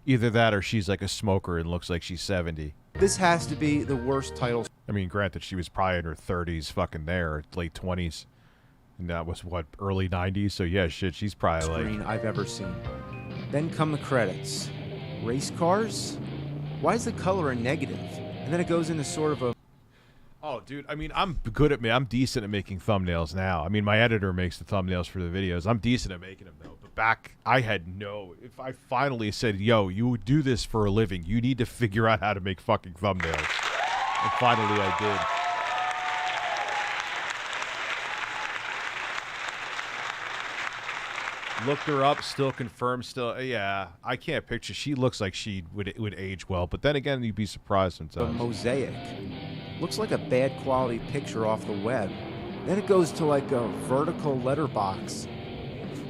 Either that or she's like a smoker and looks like she's 70. This has to be the worst title I mean, granted, she was probably in her 30s fucking there, late 20s. And that was, what, early 90s? So, yeah, shit, she's probably screen like... I've ever seen. Then come the credits. Race cars? Why is the color a negative? And then it goes into sort of a... Oh, dude, I mean, I'm decent at making thumbnails now. I mean, my editor makes the thumbnails for the videos. I'm decent at making them, though. But back, I had no... If I finally said, yo, you do this for a living, you need to figure out how to make fucking thumbnails. And finally I did. Looked her up, still confirmed, still, yeah, I can't picture. She looks like she would age well, but then again, you'd be surprised a sometimes. mosaic. Looks like a bad quality picture off the web. Then it goes to like a vertical letterbox.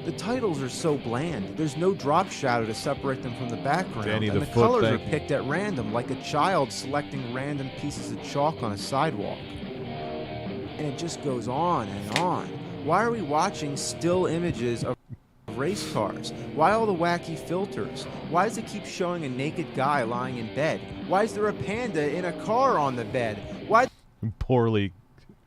The titles are so bland. There's no drop shadow to separate them from the background. Danny, and the the foot, colors are thank you. picked at random, like a child selecting random pieces of chalk on a sidewalk. And it just goes on and on. Why are we watching still images of race cars? Why all the wacky filters? Why does it keep showing a naked guy lying in bed? Why is there a panda in a car on the bed? Why Poorly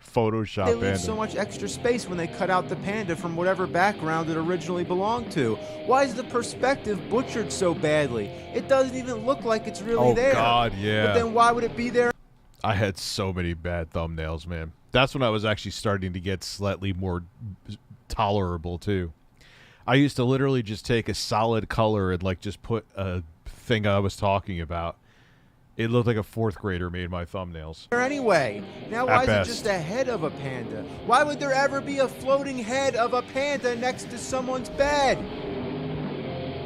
Photoshop They leave panda. so much extra space when they cut out the panda from whatever background it originally belonged to. Why is the perspective butchered so badly? It doesn't even look like it's really there. Oh God, yeah. But then why would it be there? I had so many bad thumbnails, man. That's when I was actually starting to get slightly more tolerable too. I used to literally just take a solid color and like just put a thing I was talking about. It looked like a fourth grader made my thumbnails. Anyway, now At why best. is it just a head of a panda? Why would there ever be a floating head of a panda next to someone's bed?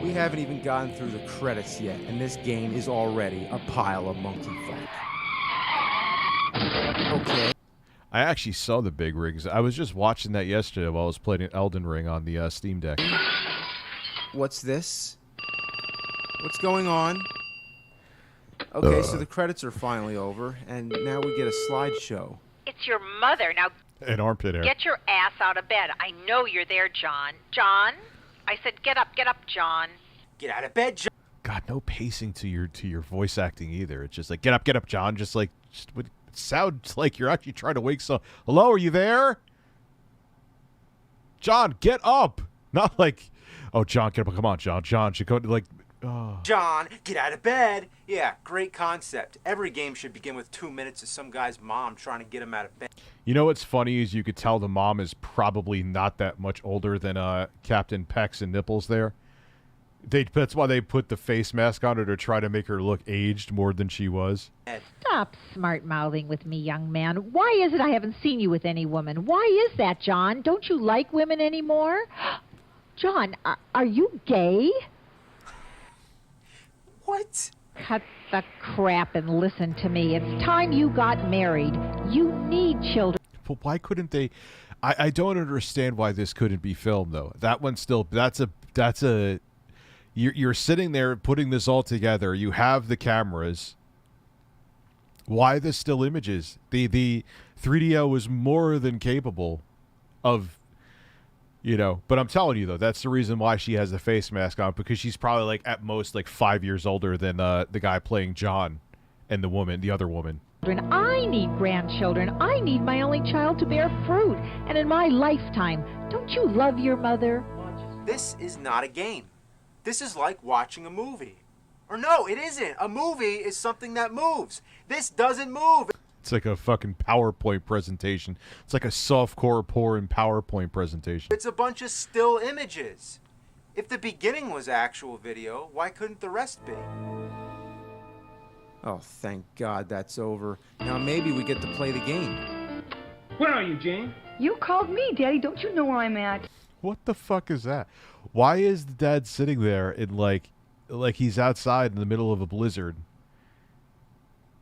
We haven't even gotten through the credits yet, and this game is already a pile of monkey fuck. Okay. I actually saw the big rigs. I was just watching that yesterday while I was playing Elden Ring on the Steam Deck. What's this? What's going on? Okay, so the credits are finally over, and now we get a slideshow. It's your mother. Now And armpit hair. get your ass out of bed. I know you're there, John. John? I said get up, John. Get out of bed, John. God, no pacing to your voice acting either. It's just like get up, John. Just like it sounds like you're actually trying to wake some. Hello, are you there? John, get up. Not like, oh, John, get up. Come on, John. John should go like. Oh. John, get out of bed. Yeah, great concept. Every game should begin with 2 minutes of some guy's mom trying to get him out of bed. You know what's funny is you could tell the mom is probably not that much older than Captain Pecs and Nipples there. That's why they put the face mask on her to try to make her look aged more than she was. Stop smart-mouthing with me, young man. Why is it I haven't seen you with any woman? Why is that, John? Don't you like women anymore? John, are you gay? What? Cut the crap and listen to me. It's time you got married. You need children. But why couldn't they? I don't understand why this couldn't be filmed though. That one's still that's a. You're sitting there putting this all together. You have the cameras. Why the still images? The 3DO was more than capable of, you know. But I'm telling you though, that's the reason why she has the face mask on, because she's probably like at most like 5 years older than the guy playing John and the other woman. I need grandchildren. I need my only child to bear fruit. And in my lifetime, don't you love your mother? This is not a game. This is like watching a movie. Or no, it isn't. A movie is something that moves. This doesn't move. It's like a fucking PowerPoint presentation. It's like a softcore porn PowerPoint presentation. It's a bunch of still images. If the beginning was actual video, why couldn't the rest be? Oh, thank God that's over. Now maybe we get to play the game. Where are you, Jane? You called me, Daddy. Don't you know where I'm at? What the fuck is that? Why is the dad sitting there in like he's outside in the middle of a blizzard?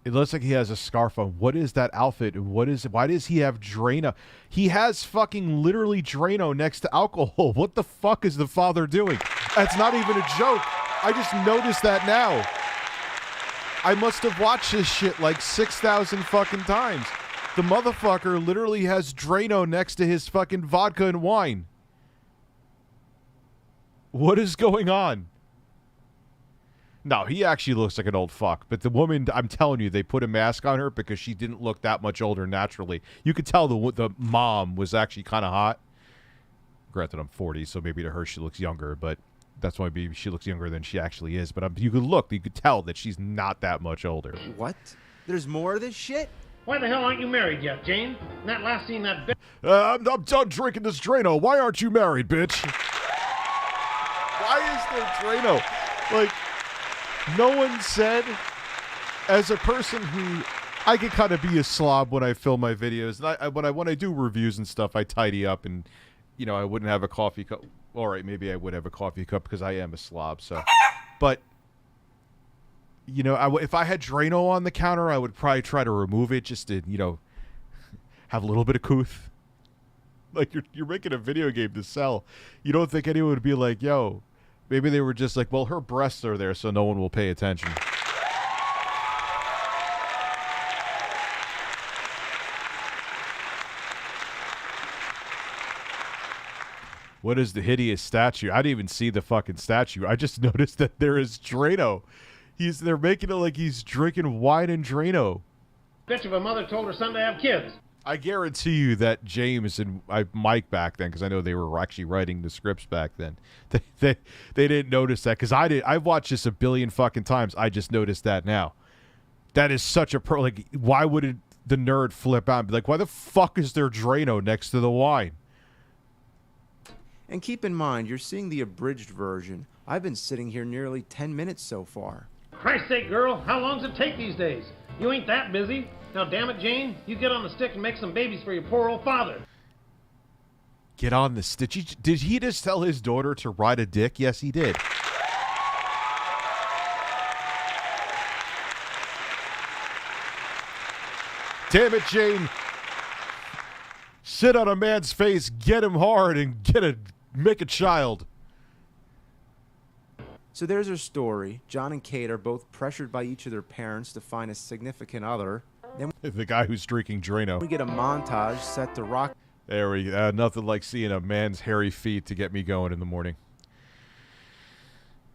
It looks like he has a scarf on. What is that outfit? What is? Why does he have Drano? He has fucking literally Drano next to alcohol. What the fuck is the father doing? That's not even a joke. I just noticed that now. I must have watched this shit like 6,000 fucking times. The motherfucker literally has Drano next to his fucking vodka and wine. What is going on? No, he actually looks like an old fuck. But the woman, I'm telling you, they put a mask on her because she didn't look that much older naturally. You could tell the mom was actually kind of hot. Granted, I'm 40, so maybe to her she looks younger, but that's why maybe she looks younger than she actually is. But you could tell that she's not that much older. What? There's more of this shit? Why the hell aren't you married yet, Jane? That last scene, that bitch. I'm done drinking this Drano. Why aren't you married, bitch? Why is there Drano? Like, no one said, as a person who, I can kind of be a slob when I film my videos. And when I do reviews and stuff, I tidy up and, you know, I wouldn't have a coffee cup. All right, maybe I would have a coffee cup because I am a slob. So, but, you know, if I had Drano on the counter, I would probably try to remove it just to, you know, have a little bit of couth. Like, you're making a video game to sell. You don't think anyone would be like, yo, maybe they were just like, well, her breasts are there, so no one will pay attention. What is the hideous statue? I didn't even see the fucking statue. I just noticed that there is Drano. They're making it like he's drinking wine and Drano. Bitch of a mother told her son to have kids. I guarantee you that James and Mike back then, because I know they were actually writing the scripts back then, they didn't notice that, because I did. I've watched this a billion fucking times. I just noticed that now. That is such a like. Why would the nerd flip out and be like, "Why the fuck is there Drano next to the wine?" And keep in mind, you're seeing the abridged version. I've been sitting here nearly 10 minutes so far. Christ's sake, girl, how long does it take these days? You ain't that busy. Now, damn it, Jane, you get on the stick and make some babies for your poor old father. Get on the stick. Did he just tell his daughter to ride a dick? Yes, he did. Damn it, Jane. Sit on a man's face, get him hard, and make a child. So there's our story. John and Kate are both pressured by each of their parents to find a significant other. Then The guy who's drinking Drano. we get a montage set to rock. There we go. Nothing like seeing a man's hairy feet to get me going in the morning.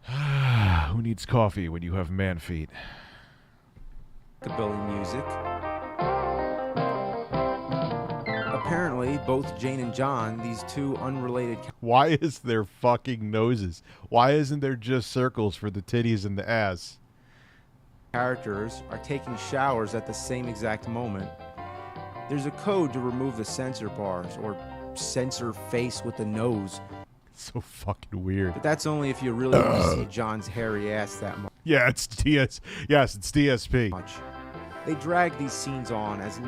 Who needs coffee when you have man feet? Rockabilly music. Apparently, both Jane and John, these two unrelated Why is there fucking noses? Why isn't there just circles for the titties and the ass? characters, are taking showers at the same exact moment. There's a code to remove the sensor bars, or sensor face with the nose. So fucking weird. But that's only if you really want to see John's hairy ass that much. Yeah, it's DS. Yes, it's DSP. They drag these scenes on as...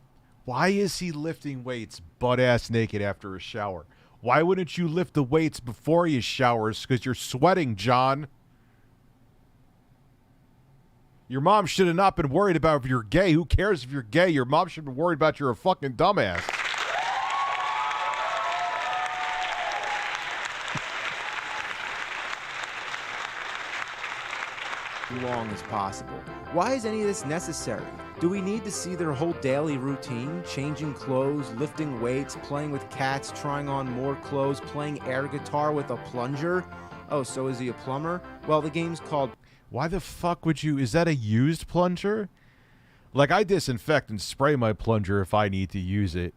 Why is he lifting weights butt-ass naked after a shower? Why wouldn't you lift the weights before you showers? Because you're sweating, John. Your mom should have not been worried about if you're gay. Who cares if you're gay? Your mom should be worried about you're a fucking dumbass. long as possible. Why is any of this necessary? Do we need to see their whole daily routine? Changing clothes, lifting weights, playing with cats, trying on more clothes, playing air guitar with a plunger? Oh, so is he a plumber? Well, the game's called... Why the fuck would you... Is that a used plunger? Like, I disinfect and spray my plunger if I need to use it.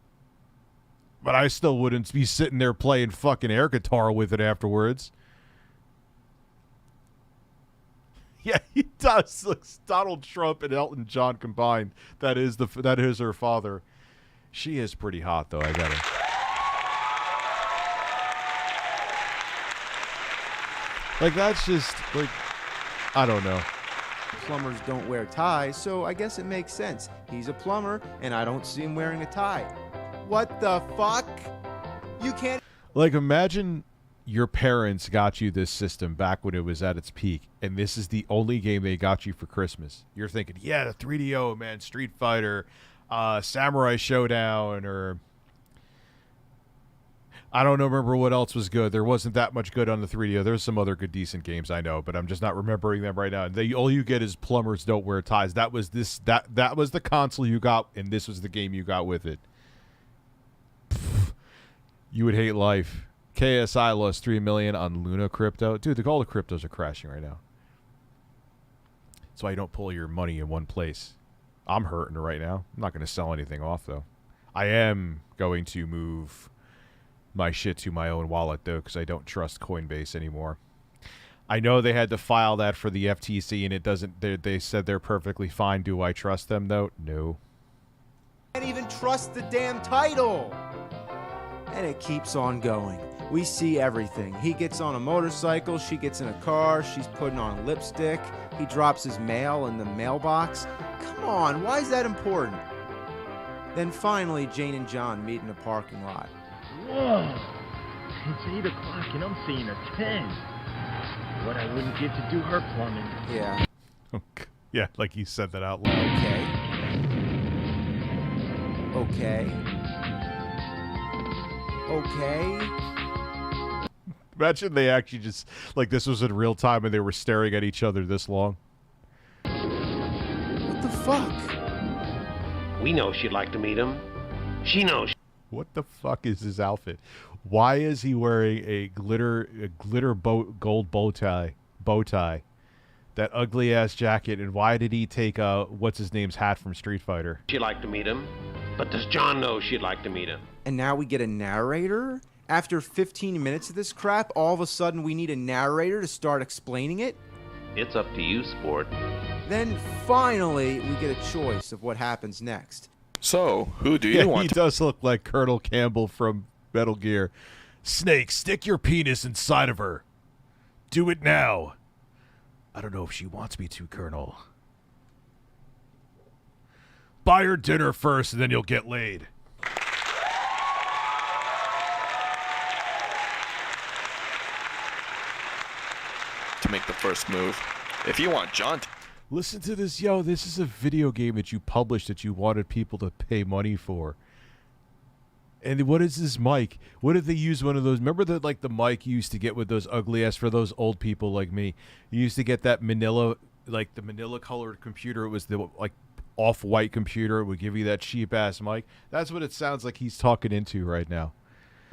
But I still wouldn't be sitting there playing fucking air guitar with it afterwards. Yeah, he does. Looks Donald Trump and Elton John combined. That is her father. She is pretty hot, though. I gotta. Like, that's just like, I don't know. Plumbers don't wear ties, so I guess it makes sense. He's a plumber, and I don't see him wearing a tie. What the fuck? You can't. Like, imagine your parents got you this system back when it was at its peak, and this is the only game they got you for Christmas. You're thinking, yeah, the 3DO, man, Street Fighter, Samurai Showdown, or I don't know, remember what else was good. There wasn't that much good on the 3DO. There's some other good, decent games, I know, but I'm just not remembering them right now. And all you get is Plumbers Don't Wear Ties. That was that was the console you got, and this was the game you got with it. Pfft. You would hate life. KSI lost 3 million on Luna crypto. Dude, all the cryptos are crashing right now. That's why you don't pull your money in one place. I'm hurting right now. I'm not going to sell anything off, though. I am going to move my shit to my own wallet, though, because I don't trust Coinbase anymore. I know they had to file that for the FTC, and it doesn't. They said they're perfectly fine. Do I trust them, though? No. Can't even trust the damn title. And it keeps on going. We see everything. He gets on a motorcycle, she gets in a car, she's putting on lipstick, he drops his mail in the mailbox. Come on, why is that important? Then finally, Jane and John meet in a parking lot. Whoa! It's 8 o'clock and I'm seeing a 10. What I wouldn't give to do her plumbing. Yeah. Yeah, like you said that out loud. Okay. Imagine they actually just, like, this was in real time and they were staring at each other this long. What the fuck? We know she'd like to meet him. She knows. What the fuck is his outfit? Why is he wearing a glitter gold bow tie? That ugly ass jacket, and why did he take what's his name's hat from Street Fighter? She'd like to meet him. But does John know she'd like to meet him? And now we get a narrator? After 15 minutes of this crap, all of a sudden we need a narrator to start explaining it? It's up to you, sport. Then finally we get a choice of what happens next. So, who do you want he to... does look like Colonel Campbell from Metal Gear. Snake, stick your penis inside of her. Do it now. I don't know if she wants me to, Colonel. Buy her dinner first, and then you'll get laid. to make the first move? If you want John to... Listen to this, yo. This is a video game that you published that you wanted people to pay money for. And what is this mic? What if they use one of those? Remember the the mic you used to get with those ugly ass for those old people like me? You used to get that manila, the manila colored computer. It was the off-white computer. It would give you that cheap ass mic. That's what it sounds like he's talking into right now.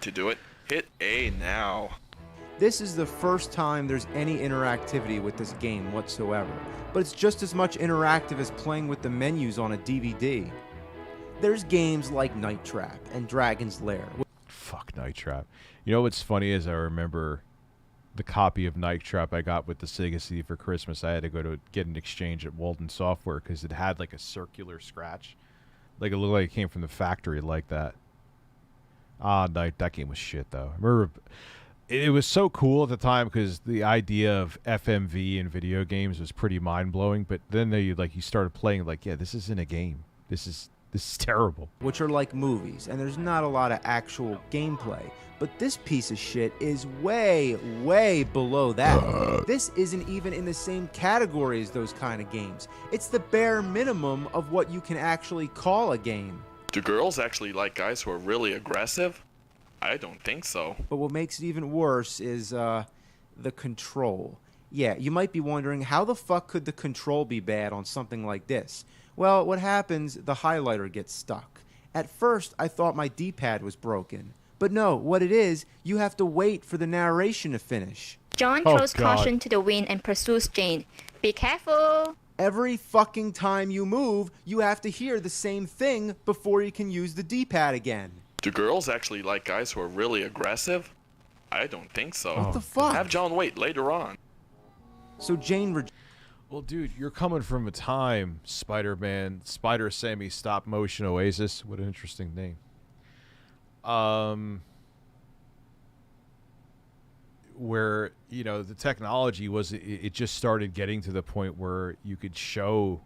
To do it, hit A now. This is the first time there's any interactivity with this game whatsoever, but it's just as much interactive as playing with the menus on a DVD. There's games like Night Trap and Dragon's Lair. Fuck Night Trap. You know what's funny is I remember the copy of Night Trap I got with the Sega CD for Christmas. I had to go to get an exchange at Walden Software because it had a circular scratch. It looked like it came from the factory like that. That game was shit though. I remember it was so cool at the time because the idea of FMV in video games was pretty mind-blowing, but then you started playing yeah, this isn't a game. This is terrible. Which are like movies, and there's not a lot of actual gameplay. But this piece of shit is way, way below that. This isn't even in the same category as those kind of games. It's the bare minimum of what you can actually call a game. Do girls actually like guys who are really aggressive? I don't think so. But what makes it even worse is the control. Yeah, you might be wondering, how the fuck could the control be bad on something like this? Well, what happens, the highlighter gets stuck. At first, I thought my D-pad was broken. But no, what it is, you have to wait for the narration to finish. John throws caution to the wind and pursues Jane. Be careful! Every fucking time you move, you have to hear the same thing before you can use the D-pad again. Do girls actually like guys who are really aggressive? I don't think so. What the fuck? Have John wait later on. So Jane... Well, dude, you're coming from a time, Spider-Man, Spider-Sammy Stop Motion Oasis. What an interesting name. Where, the technology was, it just started getting to the point where you could show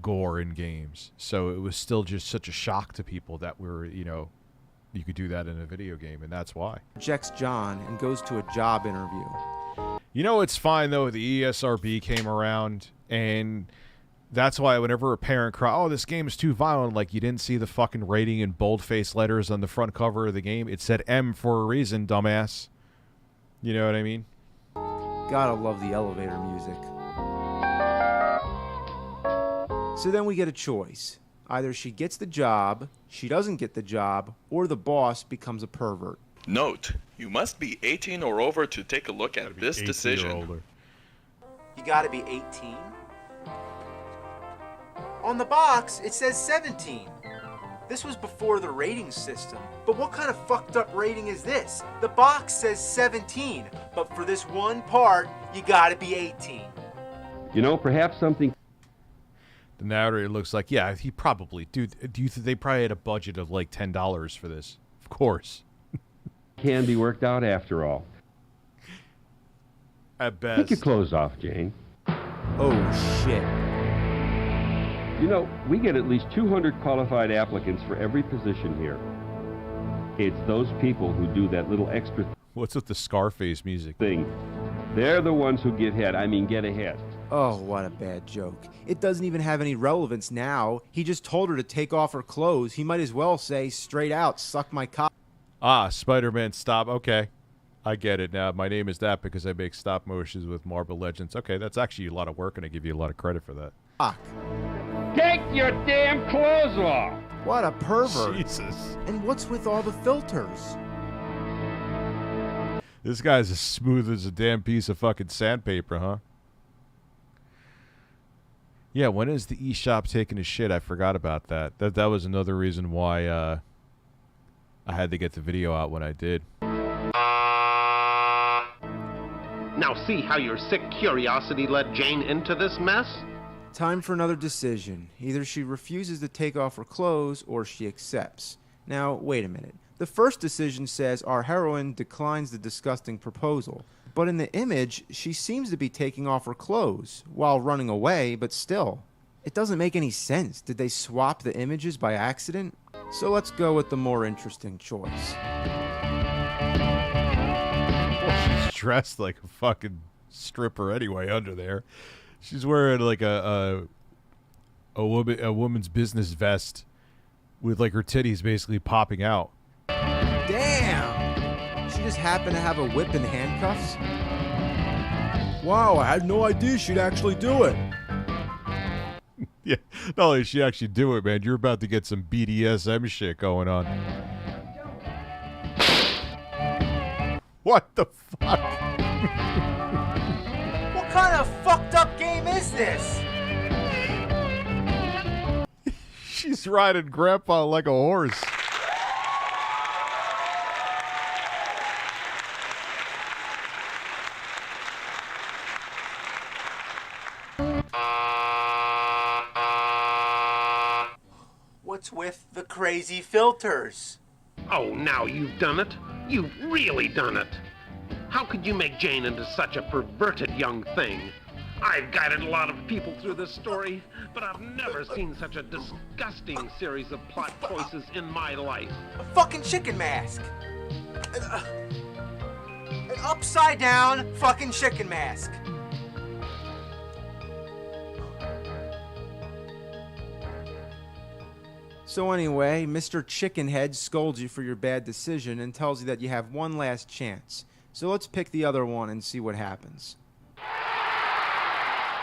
gore in games. So it was still just such a shock to people that you could do that in a video game, and that's why. Rejects John and goes to a job interview. It's fine, though. The ESRB came around, and that's why whenever a parent cries, oh, this game is too violent, you didn't see the fucking rating in bold-faced letters on the front cover of the game. It said M for a reason, dumbass. You know what I mean? Gotta love the elevator music. So then we get a choice. Either she gets the job, she doesn't get the job, or the boss becomes a pervert. Note, you must be 18 or over to take a look at this decision. You gotta be 18? On the box, it says 17. This was before the rating system. But what kind of fucked up rating is this? The box says 17, but for this one part, you gotta be 18. Perhaps something... The narrator looks like, yeah, he probably... Dude, do you think they probably had a budget of $10 for this? Of course. Can be worked out after all. At best. Take your clothes off, Jane. Oh, shit. We get at least 200 qualified applicants for every position here. It's those people who do that little extra What's with the Scarface music? thing. They're the ones who get ahead. Oh, what a bad joke. It doesn't even have any relevance now. He just told her to take off her clothes. He might as well say straight out, suck my cock. Spider-Man Stop. Okay. I get it now. My name is that because I make stop motions with Marvel Legends. Okay, that's actually a lot of work, and I give you a lot of credit for that. Fuck. Take your damn clothes off! What a pervert. Jesus. And what's with all the filters? This guy's as smooth as a damn piece of fucking sandpaper, huh? Yeah, when is the eShop taking a shit? I forgot about that. That was another reason why I had to get the video out when I did. Now see how your sick curiosity led Jane into this mess? Time for another decision. Either she refuses to take off her clothes or she accepts. Now, wait a minute. The first decision says our heroine declines the disgusting proposal. But in the image, she seems to be taking off her clothes while running away, but still. It doesn't make any sense. Did they swap the images by accident? So let's go with the more interesting choice. Well, she's dressed like a fucking stripper anyway under there. She's wearing like a woman's business vest with like her titties basically popping out. Damn! She just happened to have a whip and handcuffs? Wow, I had no idea she'd actually do it. Yeah, not only did she actually do it, man, you're about to get some BDSM shit going on. What the fuck? What kind of fucked up game is this? She's riding Grandpa like a horse. What's with the crazy filters? Oh, now you've done it. You've really done it. How could you make Jane into such a perverted young thing? I've guided a lot of people through this story, but I've never seen such a disgusting series of plot choices in my life. A fucking chicken mask. An upside down fucking chicken mask. So anyway, Mr. Chickenhead scolds you for your bad decision and tells you that you have one last chance. So let's pick the other one and see what happens.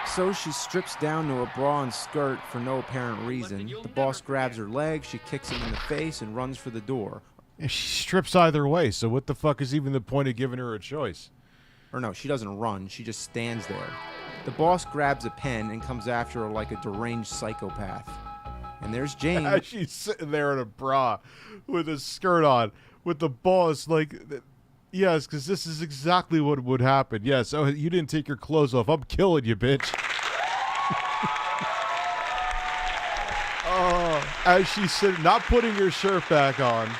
So she strips down to a bra and skirt for no apparent reason. The boss grabs her leg, she kicks him in the face and runs for the door. And she strips either way, so what the fuck is even the point of giving her a choice? Or no, she doesn't run, she just stands there. The boss grabs a pen and comes after her like a deranged psychopath. And there's Jane. As she's sitting there in a bra with a skirt on, with the boss like, yes, because this is exactly what would happen. Yes, oh, you didn't take your clothes off. I'm killing you, bitch. Oh, as she's sitting, not putting her shirt back on,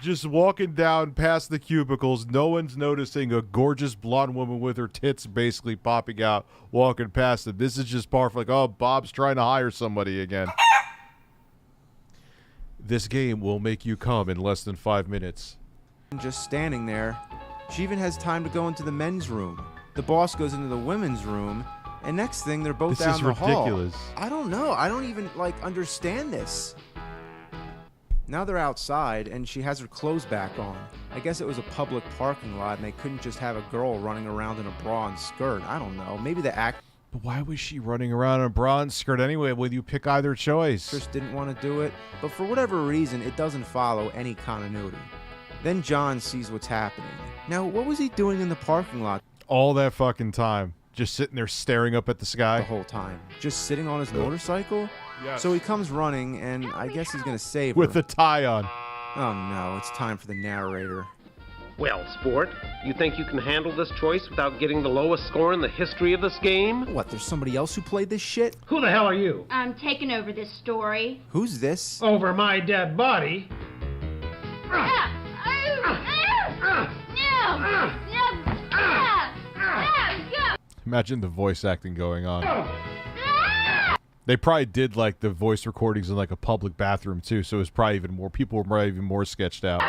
just walking down past the cubicles. No one's noticing a gorgeous blonde woman with her tits basically popping out, walking past them. This is just par for like, oh, Bob's trying to hire somebody again. This game will make you come in less than 5 minutes. Just standing there. She even has time to go into the men's room. The boss goes into the women's room, and next thing they're both down the hall. This is ridiculous. I don't know. I don't even understand this. Now they're outside, and she has her clothes back on. I guess it was a public parking lot, and they couldn't just have a girl running around in a bra and skirt. I don't know. Maybe the act... But why was she running around in a bra and skirt anyway? Would you pick either choice? Just didn't want to do it, but for whatever reason, it doesn't follow any continuity. Then John sees what's happening. Now, what was he doing in the parking lot? All that fucking time. Just sitting there staring up at the sky? The whole time. Just sitting on his motorcycle? Yes. So he comes running, and I guess he's going to save her. With the tie on. Oh no, it's time for the narrator. Well, sport, you think you can handle this choice without getting the lowest score in the history of this game? What, there's somebody else who played this shit? Who the hell are you? I'm taking over this story. Who's this? Over my dead body? Imagine the voice acting going on. They probably did like the voice recordings in like a public bathroom too, so it was probably even more, people were probably even more sketched out.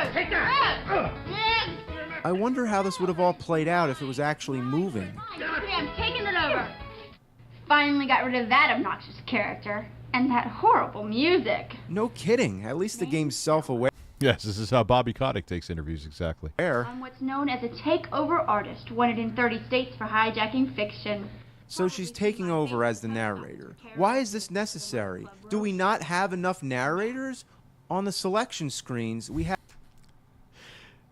I wonder how this would have all played out if it was actually moving. I'm taking it over. Finally got rid of that obnoxious character. And that horrible music. No kidding. At least the game's self-aware. Yes, this is how Bobby Kotick takes interviews exactly. I'm what's known as a takeover artist, wanted in 30 states for hijacking fiction. So she's taking over as the narrator. Why is this necessary? Do we not have enough narrators? On the selection screens, we have...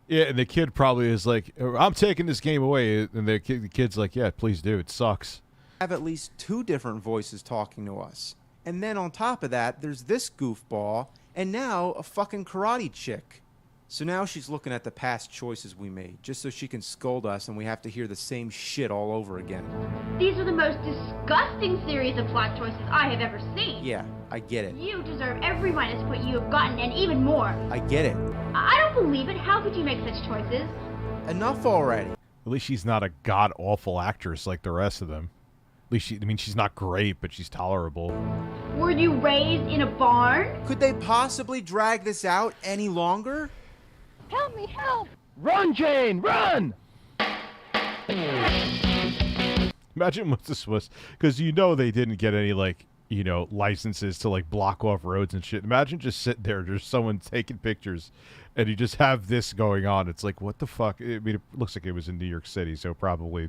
Yeah, and the kid probably is like, I'm taking this game away. And the kid's like, yeah, please do. It sucks. have at least 2 different voices talking to us. And then on top of that, there's this goofball, and now a fucking karate chick. So now she's looking at the past choices we made, just so she can scold us and we have to hear the same shit all over again. These are the most disgusting series of plot choices I have ever seen. Yeah, I get it. You deserve every minus point you have gotten, and even more. I get it. I don't believe it. How could you make such choices? Enough already. At least she's not a god-awful actress like the rest of them. At least she's not great, but she's tolerable. Were you raised in a barn? Could they possibly drag this out any longer? Help me, help! Run, Jane, run! Imagine what this was, because they didn't get any, licenses to, block off roads and shit. Imagine just sitting there, there's someone taking pictures, and you just have this going on. It's like, what the fuck? I mean, it looks like it was in New York City, so probably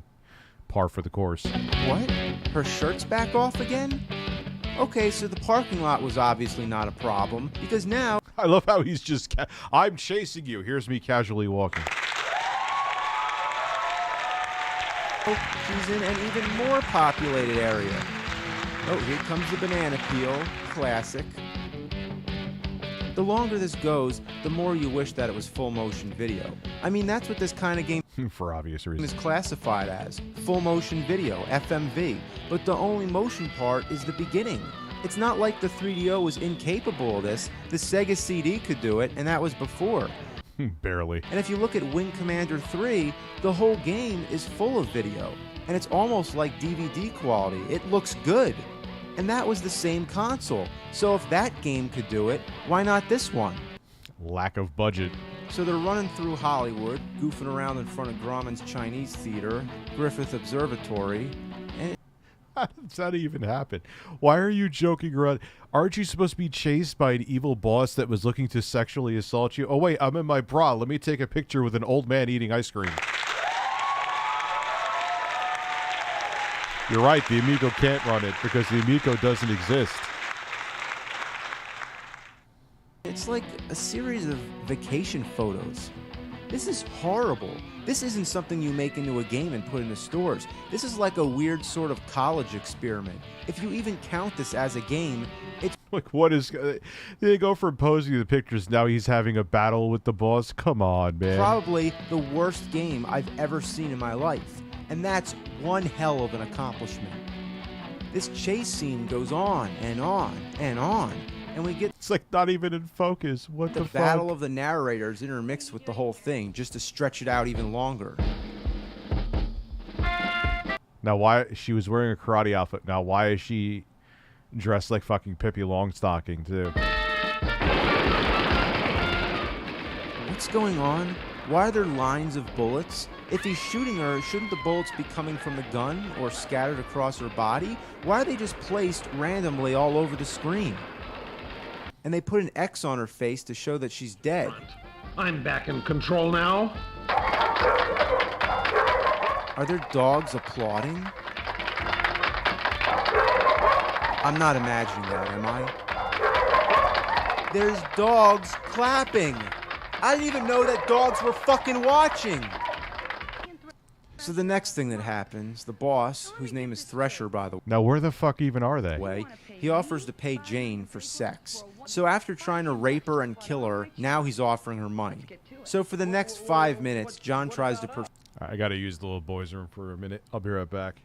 par for the course. What? Her shirt's back off again? Okay, so the parking lot was obviously not a problem, because now... I love how he's just... I'm chasing you. Here's me casually walking. She's in an even more populated area. Oh, here comes the banana peel. Classic. The longer this goes, the more you wish that it was full motion video. I mean, that's what this kind of game for obvious reasons is classified as. Full motion video, FMV. But the only motion part is the beginning. It's not like the 3DO was incapable of this. The Sega CD could do it, and that was before. Barely. And if you look at Wing Commander 3, the whole game is full of video. And it's almost like DVD quality. It looks good. And that was the same console. So if that game could do it, why not this one? Lack of budget. So they're running through Hollywood, goofing around in front of Grauman's Chinese Theater, Griffith Observatory, and... How does that even happen? Why are you joking around? Aren't you supposed to be chased by an evil boss that was looking to sexually assault you? Oh, wait, I'm in my bra. Let me take a picture with an old man eating ice cream. You're right, the Amigo can't run it because the Amigo doesn't exist. It's like a series of vacation photos. This is horrible. This isn't something you make into a game and put in the stores. This is like a weird sort of college experiment. If you even count this as a game, it's... Like, what is... They go from posing the pictures, now he's having a battle with the boss? Come on, man. Probably the worst game I've ever seen in my life. And that's one hell of an accomplishment. This chase scene goes on and on and on. And we get... It's like not even in focus. What the fuck? The battle of the narrators intermixed with the whole thing, just to stretch it out even longer. Now, why... She was wearing a karate outfit. Now, why is she dressed like fucking Pippi Longstocking, too? What's going on? Why are there lines of bullets? If he's shooting her, shouldn't the bullets be coming from the gun or scattered across her body? Why are they just placed randomly all over the screen? And they put an X on her face to show that she's dead. I'm back in control now. Are there dogs applauding? I'm not imagining that, am I? There's dogs clapping. I didn't even know that dogs were fucking watching. So the next thing that happens, the boss, whose name is Thresher, by the way. Now, where the fuck even are they? He offers to pay Jane for sex. So after trying to rape her and kill her, now he's offering her money. So for the next 5 minutes, John tries to... I gotta use the little boys' room for a minute. I'll be right back.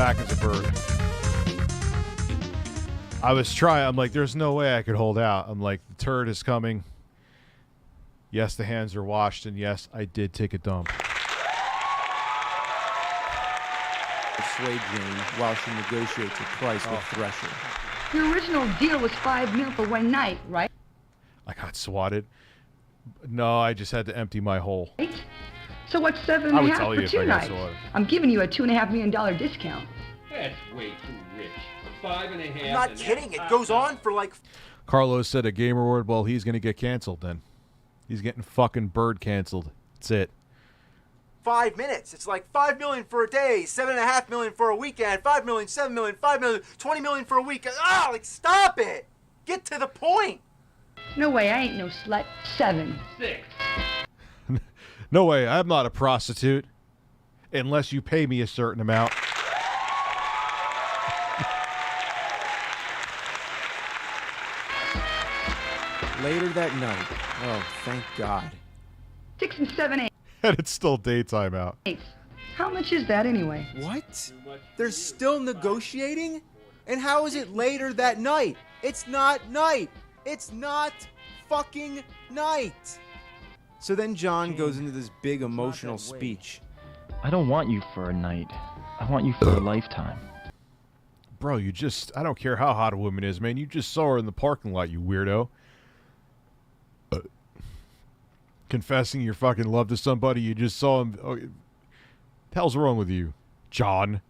back as a bird. I was trying. I'm like, there's no way I could hold out. I'm like, the turd is coming. Yes, the hands are washed, and yes, I did take a dump. Persuade Jane while she negotiates a price with Thresher. Your original deal was $5 million for one night, right? I got swatted. No, I just had to empty my hole. So what's $7.5 I would tell you for if 2 I got nights? swatted. I'm giving you a $2.5 million discount. That's way too rich. $5.5. I'm not kidding. It goes on for like. Carlos said a Game Award. Well, he's going to get canceled then. He's getting fucking bird canceled. That's it. 5 minutes. It's like $5 million for a day, $7.5 million for a weekend, $5 million, $7 million, $5 million, $20 million for a week. Ah, like stop it! Get to the point. No way, I ain't no slut. 7. 6. No way, I'm not a prostitute. Unless you pay me a certain amount. Later that night. Oh, thank God. 6 and 7, 8. And it's still daytime out. How much is that anyway? What? They're still negotiating? And how is it later that night? It's not night. It's not fucking night. So then John goes into this big emotional speech. I don't want you for a night. I want you for a lifetime. Bro, you just... I don't care how hot a woman is, man. You just saw her in the parking lot, you weirdo. Confessing your fucking love to somebody you just saw him... Oh, the hell's wrong with you, John?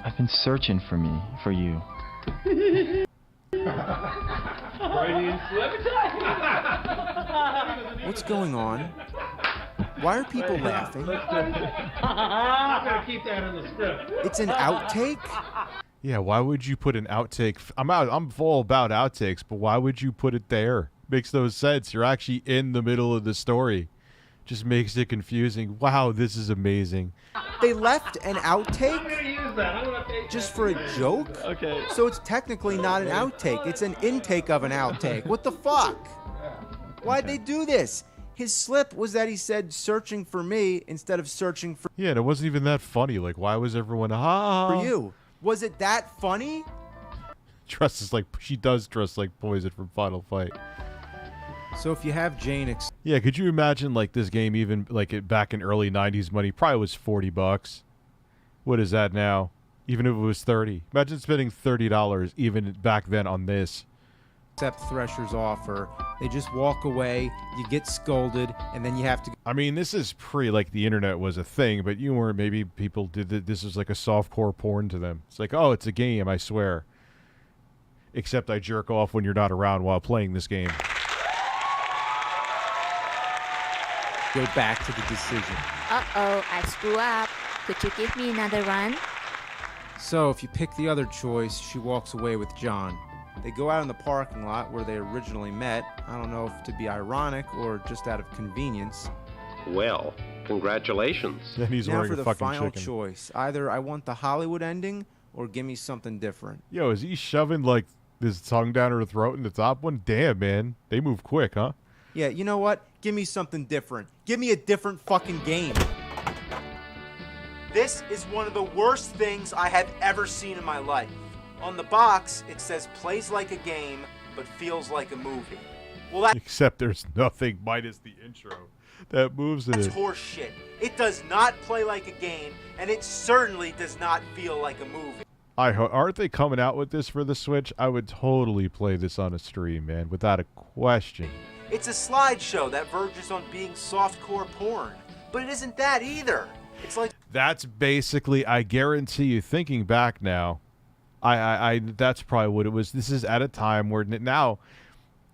I've been searching for you. What's going on? Why are people laughing? I'm gonna keep that in the script. It's an outtake? Yeah, why would you put an outtake? I'm all about outtakes, but why would you put it there? Makes no sense. You're actually in the middle of the story. Just makes it confusing. Wow, this is amazing. They left an outtake? I'm gonna use that. I'm gonna take Just for a joke? Okay. So it's technically not an outtake. It's an intake of an outtake. What the fuck? Why'd they do this? His slip was that he said searching for me instead of searching for Yeah, and it wasn't even that funny. Like, why was everyone for you. Was it that funny? Dresses like she does dress like Poison from Final Fight. So if you have Jane Yeah, could you imagine like this game even like it back in early 90s money probably was $40. What is that now? Even if it was 30. Imagine spending $30 even back then on this. accept Thresher's offer, they just walk away, you get scolded, and then you have to I mean, this is pre like the internet was a thing, but you weren't maybe people did this was like a softcore porn to them. It's like, "Oh, it's a game, I swear." Except I jerk off when you're not around while playing this game. go back to the decision. Uh-oh, I screw up. Could you give me another run? So if you pick the other choice, she walks away with John. They go out in the parking lot where they originally met. I don't know if to be ironic or just out of convenience. Well, congratulations. Then he's Now wearing for a the fucking final chicken. choice. Either I want the Hollywood ending or give me something different. Yo, is he shoving like his tongue down her throat in the top one? Damn, man. They move quick, huh? Yeah, you know what? Give me something different. Give me a different fucking game. This is one of the worst things I have ever seen in my life. On the box, it says plays like a game, but feels like a movie. Well, Except there's nothing minus the intro that moves that's it. horse shit. It does not play like a game, and it certainly does not feel like a movie. Aren't they coming out with this for the Switch? I would totally play this on a stream, man, without a question. It's a slideshow that verges on being softcore porn, but it isn't that either. It's like That's basically, I guarantee you, thinking back now, I that's probably what it was. This is at a time where now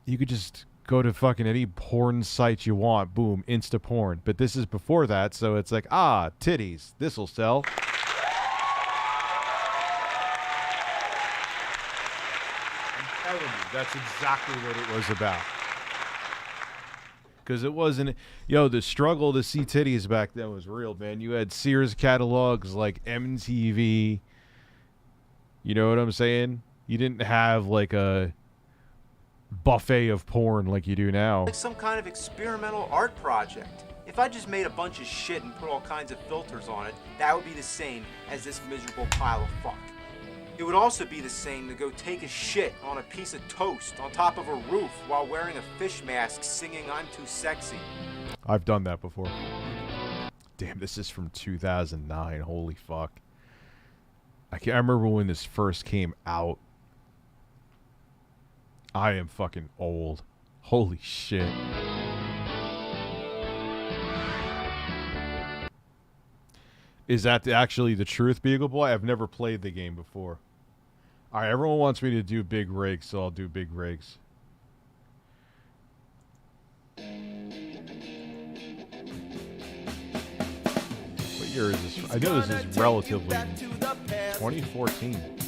you could just go to fucking any porn site you want, boom, insta porn. But this is before that, so it's like, titties, this'll sell. I'm telling you, that's exactly what it was about. Because it wasn't, the struggle to see titties back then was real, man. You had Sears catalogs like MTV. You know what I'm saying? You didn't have like a buffet of porn like you do now. some kind of experimental art project. If I just made a bunch of shit and put all kinds of filters on it, that would be the same as this miserable pile of fuck. It would also be the same to go take a shit on a piece of toast on top of a roof while wearing a fish mask singing I'm Too Sexy. I've done that before. Damn, this is from 2009. Holy fuck. I remember when this first came out. I am fucking old. Holy shit. Is that actually the truth, Beagle Boy? I've never played the game before. Alright, everyone wants me to do big rigs, so I'll do big rigs. What year is this? I know this is relatively 2014.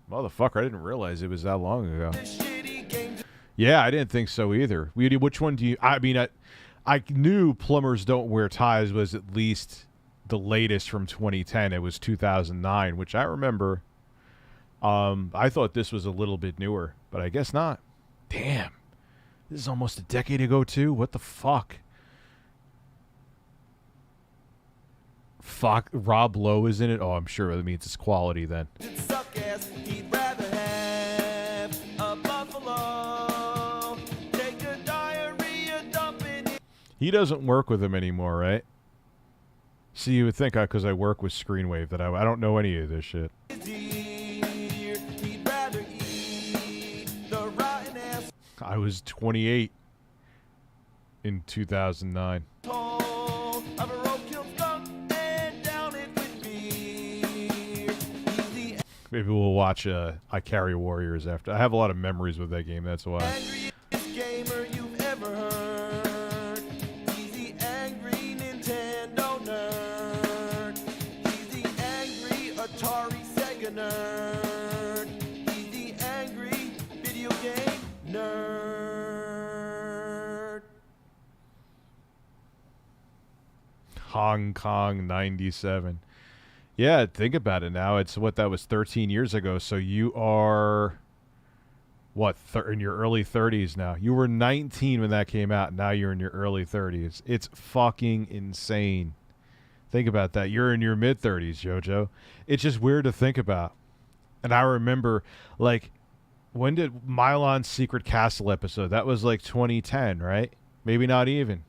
Motherfucker, I didn't realize it was that long ago. Yeah, I didn't think so either. Which one do you... I mean, I knew Plumbers Don't Wear Ties was at least the latest from 2010. It was 2009, which I remember. I thought this was a little bit newer, but I guess not. Damn. This is almost a decade ago, too. What the fuck? Fuck. Rob Lowe is in it? Oh, I'm sure that means it's quality then. He doesn't work with him anymore, right? See, you would think because I work with Screenwave that I don't know any of this shit. I was 28 in 2009. Maybe we'll watch I Carry Warriors after. I have a lot of memories with that game, that's why. Nerd. He's the angry video game nerd. Hong Kong 97. Yeah, think about it now. It's what, that was 13 years ago. So you are, what, in your early 30s now. You were 19 when that came out. Now you're in your early 30s. It's fucking insane. Think about that. You're in your mid-30s, JoJo. It's just weird to think about. And I remember, like, when did Milon's Secret Castle episode? That was like 2010, right? Maybe not even.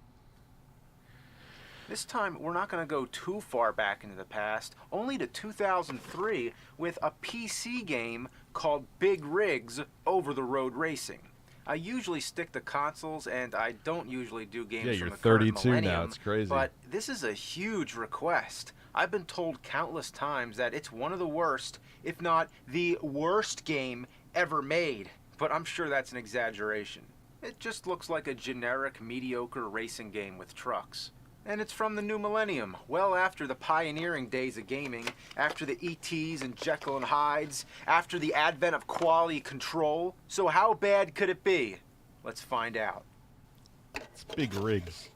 This time, we're not going to go too far back into the past, only to 2003 with a PC game called Big Rigs Over-the-Road Racing. I usually stick to consoles, and I don't usually do games from the current millennium. Yeah, you're 32 now. It's crazy. But this is a huge request. I've been told countless times that it's one of the worst, if not the worst game ever made. But I'm sure that's an exaggeration. It just looks like a generic, mediocre racing game with trucks. And it's from the new millennium, well after the pioneering days of gaming, after the ETs and Jekyll and Hydes, after the advent of quality control. So how bad could it be? Let's find out. It's Big Rigs.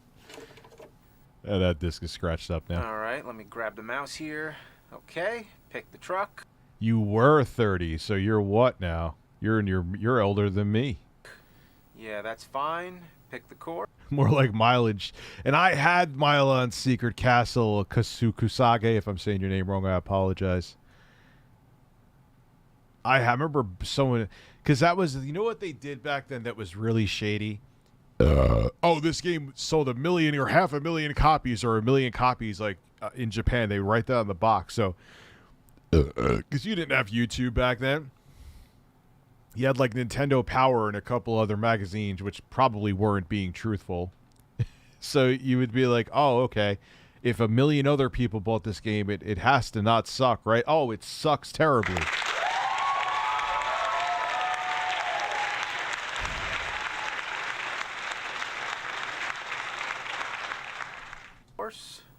That disc is scratched up now. All right, let me grab the mouse here. Okay, pick the truck. You were 30, so you're what now? You're older than me. Yeah, that's fine. Pick the core. More like mileage. And I had Milon's Secret Castle, Kusage. If I'm saying your name wrong, I apologize. I remember someone, because that was, you know what they did back then that was really shady? Oh, this game sold 1 million or 500,000 copies or 1 million copies, like in Japan. They write that on the box. So, because you didn't have YouTube back then. You had like Nintendo Power and a couple other magazines, which probably weren't being truthful. So you would be like, oh, okay. If 1 million other people bought this game, it has to not suck, right? Oh, it sucks terribly.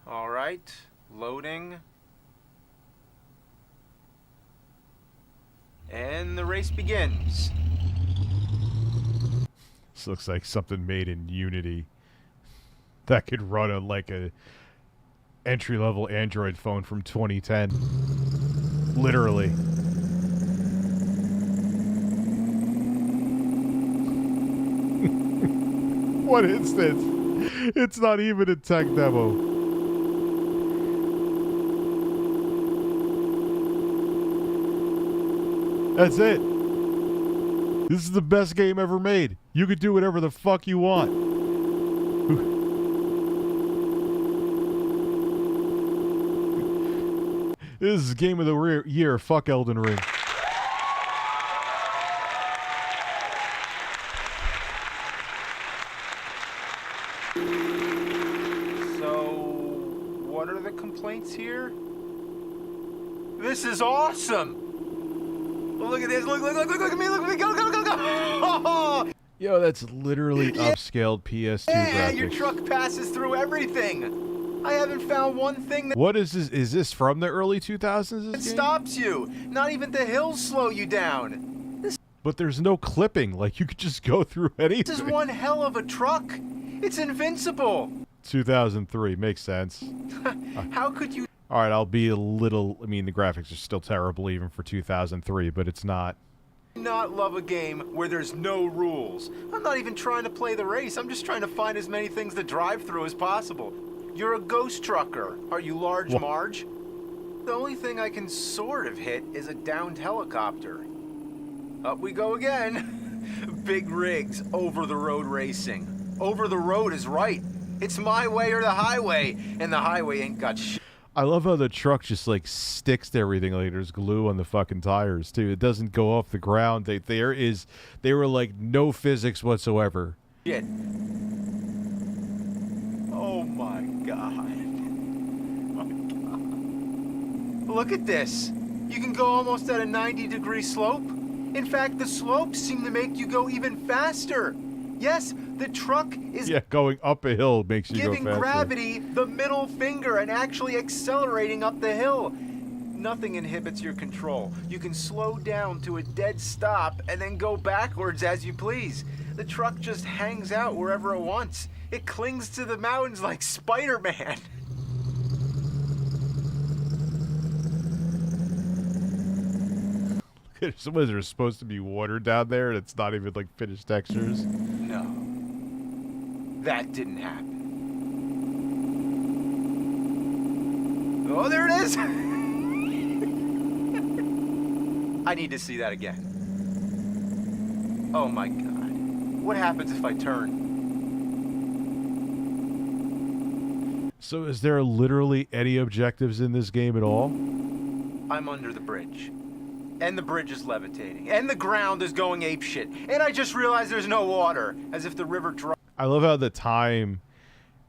All right, loading. And the race begins. This looks like something made in Unity that could run on like a entry-level Android phone from 2010. Literally. What is this? It's not even a tech demo. That's it. This is the best game ever made. You could do whatever the fuck you want. This is game of the year. Fuck Elden Ring. What are the complaints here? This is awesome! Oh, look at this, look at me, look at me, go! Yo, that's literally upscaled PS2 Yeah, graphics. your truck passes through everything! I haven't found one thing that What is this? Is this from the early 2000s? This game? stops you! Not even the hills slow you down! But there's no clipping. Like, you could just go through anything. This is one hell of a truck! It's invincible! 2003. Makes sense. How could you... Alright, I'll be a little... I mean, the graphics are still terrible even for 2003, but it's not... not love a game where there's no rules? I'm not even trying to play the race. I'm just trying to find as many things to drive through as possible. You're a ghost trucker. Are you Large Marge? The only thing I can sort of hit is a downed helicopter. Up we go again. Big rigs, over-the-road racing. Over the road is right. It's my way or the highway, and the highway ain't got shit. I love how the truck just, like, sticks to everything. Like, there's glue on the fucking tires, too. It doesn't go off the ground. They were, like, no physics whatsoever. Shit. Oh my god. Look at this. You can go almost at a 90-degree slope. In fact, the slopes seem to make you go even faster. Yes, the truck is going up a hill makes you go giving faster. gravity the middle finger and actually accelerating up the hill. Nothing inhibits your control. You can slow down to a dead stop and then go backwards as you please. The truck just hangs out wherever it wants. It clings to the mountains like Spider-Man. Was there supposed to be water down there and it's not even, like, finished textures? No. That didn't happen. Oh, there it is! I need to see that again. Oh my god. What happens if I turn? So is there literally any objectives in this game at all? I'm under the bridge. And the bridge is levitating. And the ground is going apeshit. And I just realized there's no water. As if the river dropped. I love how the time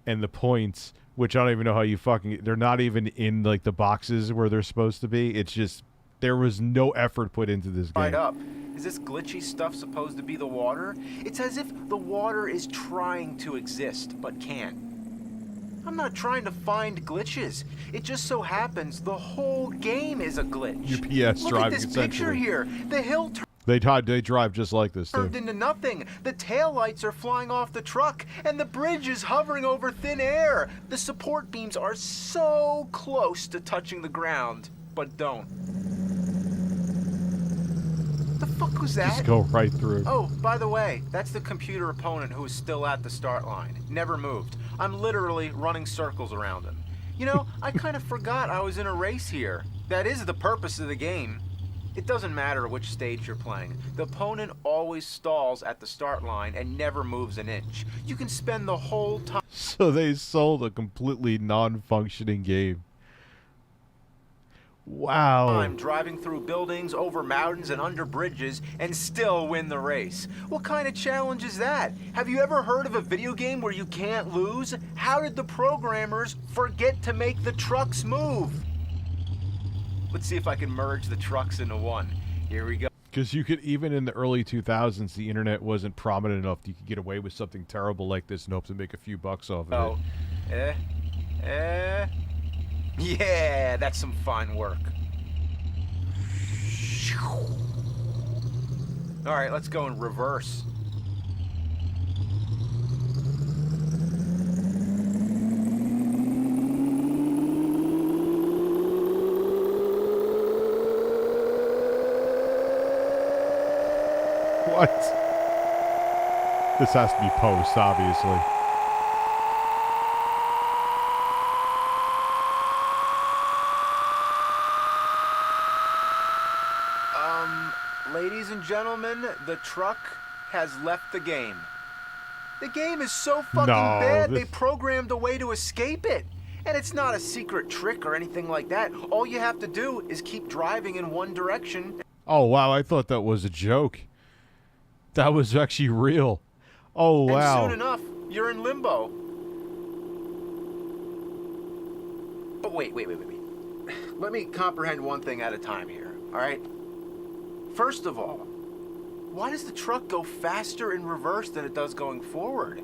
and the points, which I don't even know how you fucking... They're not even in, like, the boxes where they're supposed to be. It's just... There was no effort put into this game. Right up. Is this glitchy stuff supposed to be the water? It's as if the water is trying to exist, but can't. I'm not trying to find glitches. It just so happens the whole game is a glitch. UPS Look driving, at this picture essentially. here. The hill They drive just like this, too. turned into nothing. The taillights are flying off the truck, and the bridge is hovering over thin air. The support beams are so close to touching the ground, but don't. The fuck was that? Just go right through. Oh, by the way, that's the computer opponent who is still at the start line. Never moved. I'm literally running circles around him. You know, I kind of forgot I was in a race here. That is the purpose of the game. It doesn't matter which stage you're playing. The opponent always stalls at the start line and never moves an inch. You can spend the whole time... So they sold a completely non-functioning game. Wow. I'm driving through buildings, over mountains, and under bridges, and still win the race. What kind of challenge is that? Have you ever heard of a video game where you can't lose? How did the programmers forget to make the trucks move? Let's see if I can merge the trucks into one. Here we go. Because you could, even in the early 2000s, the internet wasn't prominent enough that you could get away with something terrible like this and hope to make a few bucks off of it. Yeah, that's some fine work. All right, let's go in reverse. What? This has to be post, obviously. gentlemen, the truck has left the game. The game is so fucking No, bad, this- they programmed a way to escape it. And it's not a secret trick or anything like that. All you have to do is keep driving in one direction. Oh, wow, I thought that was a joke. That was actually real. Oh, wow. And soon enough, you're in limbo. But wait. Let me comprehend one thing at a time here, all right? First of all, why does the truck go faster in reverse than it does going forward?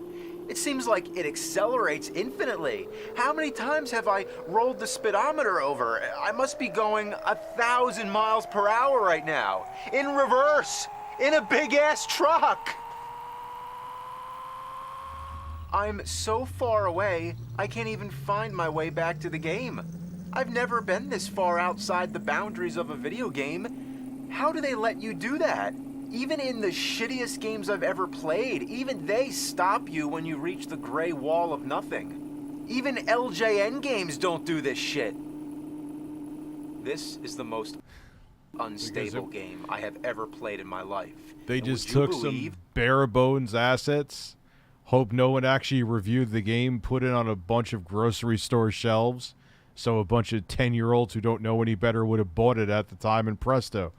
It seems like it accelerates infinitely. How many times have I rolled the speedometer over? I must be going 1,000 miles per hour right now. In reverse, in a big-ass truck. I'm so far away, I can't even find my way back to the game. I've never been this far outside the boundaries of a video game. How do they let you do that? Even in the shittiest games I've ever played, even they stop you when you reach the gray wall of nothing. Even LJN games don't do this shit. This is the most unstable game I have ever played in my life. They And just would you took believe some bare bones assets, hope no one actually reviewed the game, put it on a bunch of grocery store shelves, so a bunch of 10-year-olds who don't know any better would have bought it at the time, and presto.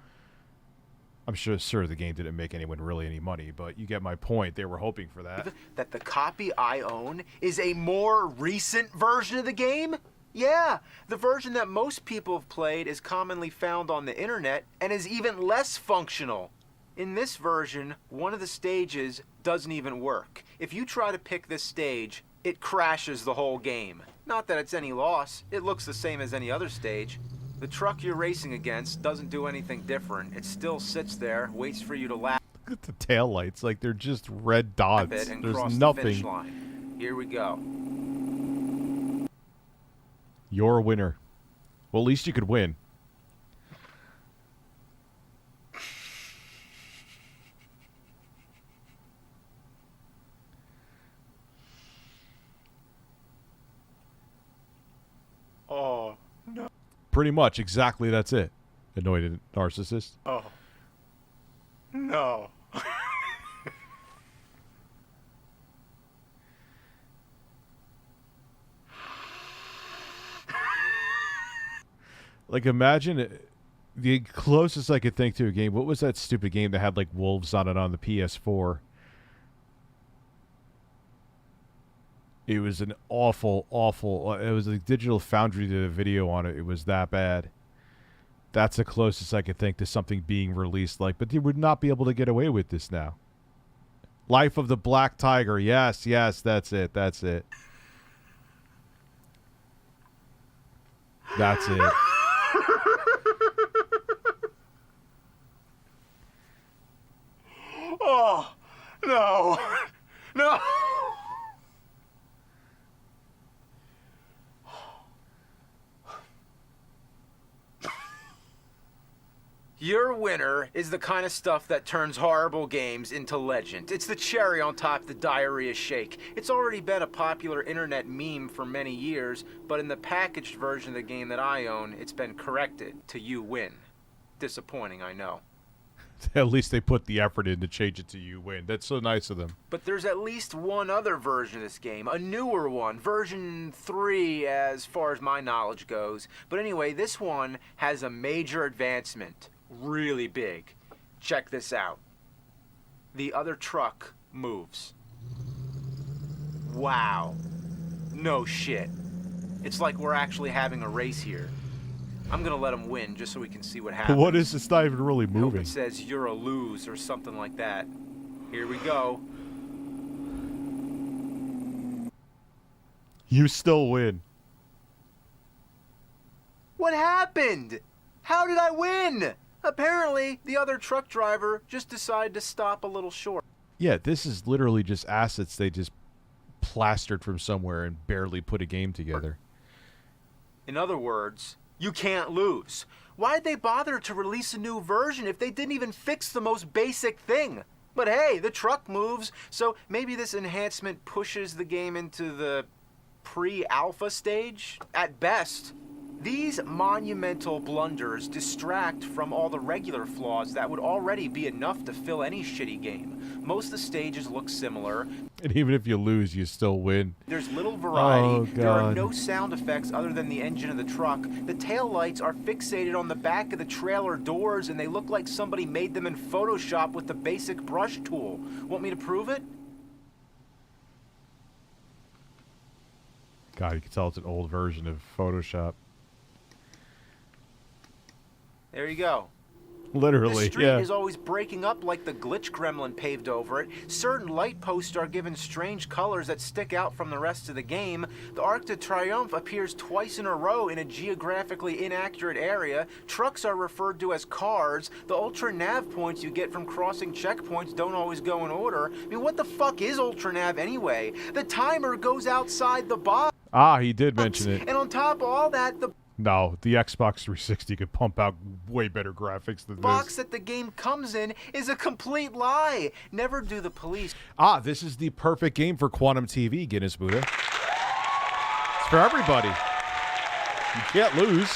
I'm sure the game didn't make anyone really any money, but you get my point. They were hoping for that. that the copy I own is a more recent version of the game? Yeah, the version that most people have played is commonly found on the internet and is even less functional. In this version, one of the stages doesn't even work. If you try to pick this stage, it crashes the whole game. Not that it's any loss, it looks the same as any other stage. The truck you're racing against doesn't do anything different. It still sits there, waits for you to lap Look at the taillights, like they're just red dots. it and There's cross the finish nothing. line. Here we go. You're a winner. Well, at least you could win. Oh, no. Pretty much, exactly that's it. Annoyed narcissist. Oh. No. Like, imagine the closest I could think to a game. What was that stupid game that had, like, wolves on it on the PS4? It was an awful... It was like Digital Foundry did a video on it. It was that bad. That's the closest I could think to something being released like. But they would not be able to get away with this now. Life of the Black Tiger. Yes, that's it. That's it. That's it. Oh, no. No. Your winner is the kind of stuff that turns horrible games into legend. It's the cherry on top of the diarrhea shake. It's already been a popular internet meme for many years, but in the packaged version of the game that I own, it's been corrected to you win. Disappointing, I know. At least they put the effort in to change it to you win. That's so nice of them. But there's at least one other version of this game, a newer one, version 3 as far as my knowledge goes. But anyway, this one has a major advancement. Really big. Check this out. The other truck moves. Wow. No shit. It's like we're actually having a race here. I'm gonna let him win just so we can see what happens. What is this? Not even really I hope moving. it says you're a lose or something like that. Here we go. You still win. What happened? How did I win? Apparently, the other truck driver just decided to stop a little short. Yeah, this is literally just assets they just plastered from somewhere and barely put a game together. In other words, you can't lose. Why'd they bother to release a new version if they didn't even fix the most basic thing? But hey, the truck moves, so maybe this enhancement pushes the game into the pre-alpha stage? At best. These monumental blunders distract from all the regular flaws that would already be enough to fill any shitty game. Most of the stages look similar. And even if you lose, you still win. There's little variety. Oh, There are God. no sound effects other than the engine of the truck. The taillights are fixated on the back of the trailer doors, and they look like somebody made them in Photoshop with the basic brush tool. Want me to prove it? God, you can tell it's an old version of Photoshop. There you go. Literally, The street yeah. is always breaking up like the glitch gremlin paved over it. Certain light posts are given strange colors that stick out from the rest of the game. The Arc de Triomphe appears twice in a row in a geographically inaccurate area. Trucks are referred to as cars. The ultra nav points you get from crossing checkpoints don't always go in order. I mean, what the fuck is ultra nav anyway? The timer goes outside the box. Ah, he did mention it. And on top of all that, the No, the Xbox 360 could pump out way better graphics than box this. that the game comes in is a complete lie. Never do the police. Ah, this is the perfect game for Quantum TV, Guinness Buddha. It's for everybody. You can't lose.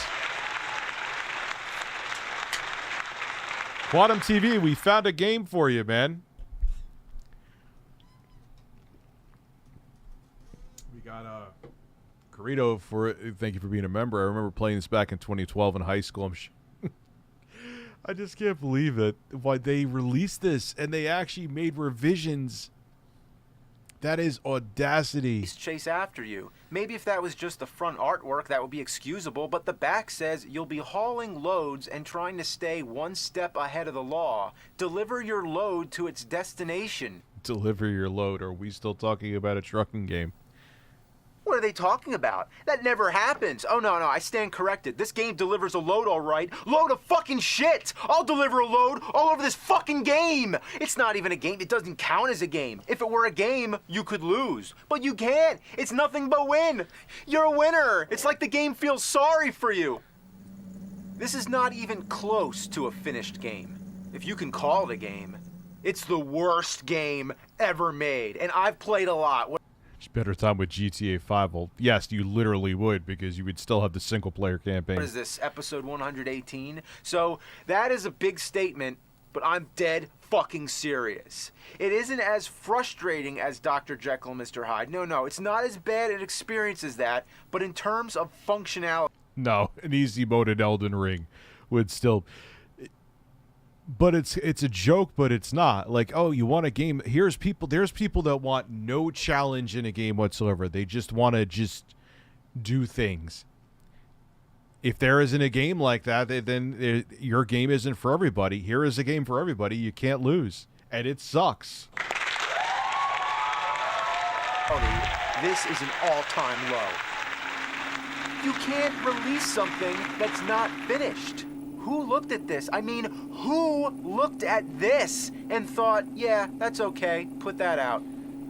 Quantum TV, we found a game for you, man. We got Carito for thank you for being a member. I remember playing this back in 2012 in high school. I just can't believe that why they released this and they actually made revisions. That is audacity. Chase after you. Maybe if that was just the front artwork, that would be excusable, but the back says you'll be hauling loads and trying to stay one step ahead of the law. Deliver your load to its destination. Deliver your load. Are we still talking about a trucking game? What are they talking about? That never happens. Oh, no, I stand corrected. This game delivers a load all right. Load of fucking shit! I'll deliver a load all over this fucking game! It's not even a game. It doesn't count as a game. If it were a game, you could lose. But you can't. It's nothing but win. You're a winner. It's like the game feels sorry for you. This is not even close to a finished game. If you can call it a game, it's the worst game ever made. And I've played a lot. Better time with GTA 5. Well, yes, you literally would, because you would still have the single-player campaign. What is this, episode 118? So that is a big statement, but I'm dead fucking serious. It isn't as frustrating as Dr. Jekyll and Mr. Hyde. No, it's not as bad an experience as that, but in terms of functionality. No, an easy mode in Elden Ring would still... But it's a joke, but it's not. Like, oh, you want a game? There's people that want no challenge in a game whatsoever. They just want to just do things. If there isn't a game like that, then your game isn't for everybody. Here is a game for everybody. You can't lose, and it sucks. This is an all-time low. You can't release something that's not finished. Who looked at this? I mean, who looked at this and thought, yeah, that's okay, put that out?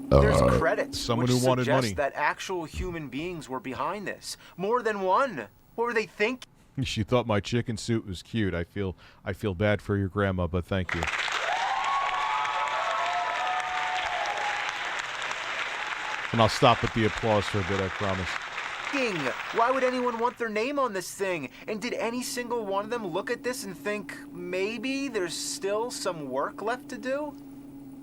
There's credits, someone which who wanted suggests money. that actual human beings were behind this. More than one. What were they thinking? She thought my chicken suit was cute. I feel bad for your grandma, but thank you. And I'll stop with the applause for a bit, I promise. Why would anyone want their name on this thing? And did any single one of them look at this and think, maybe there's still some work left to do?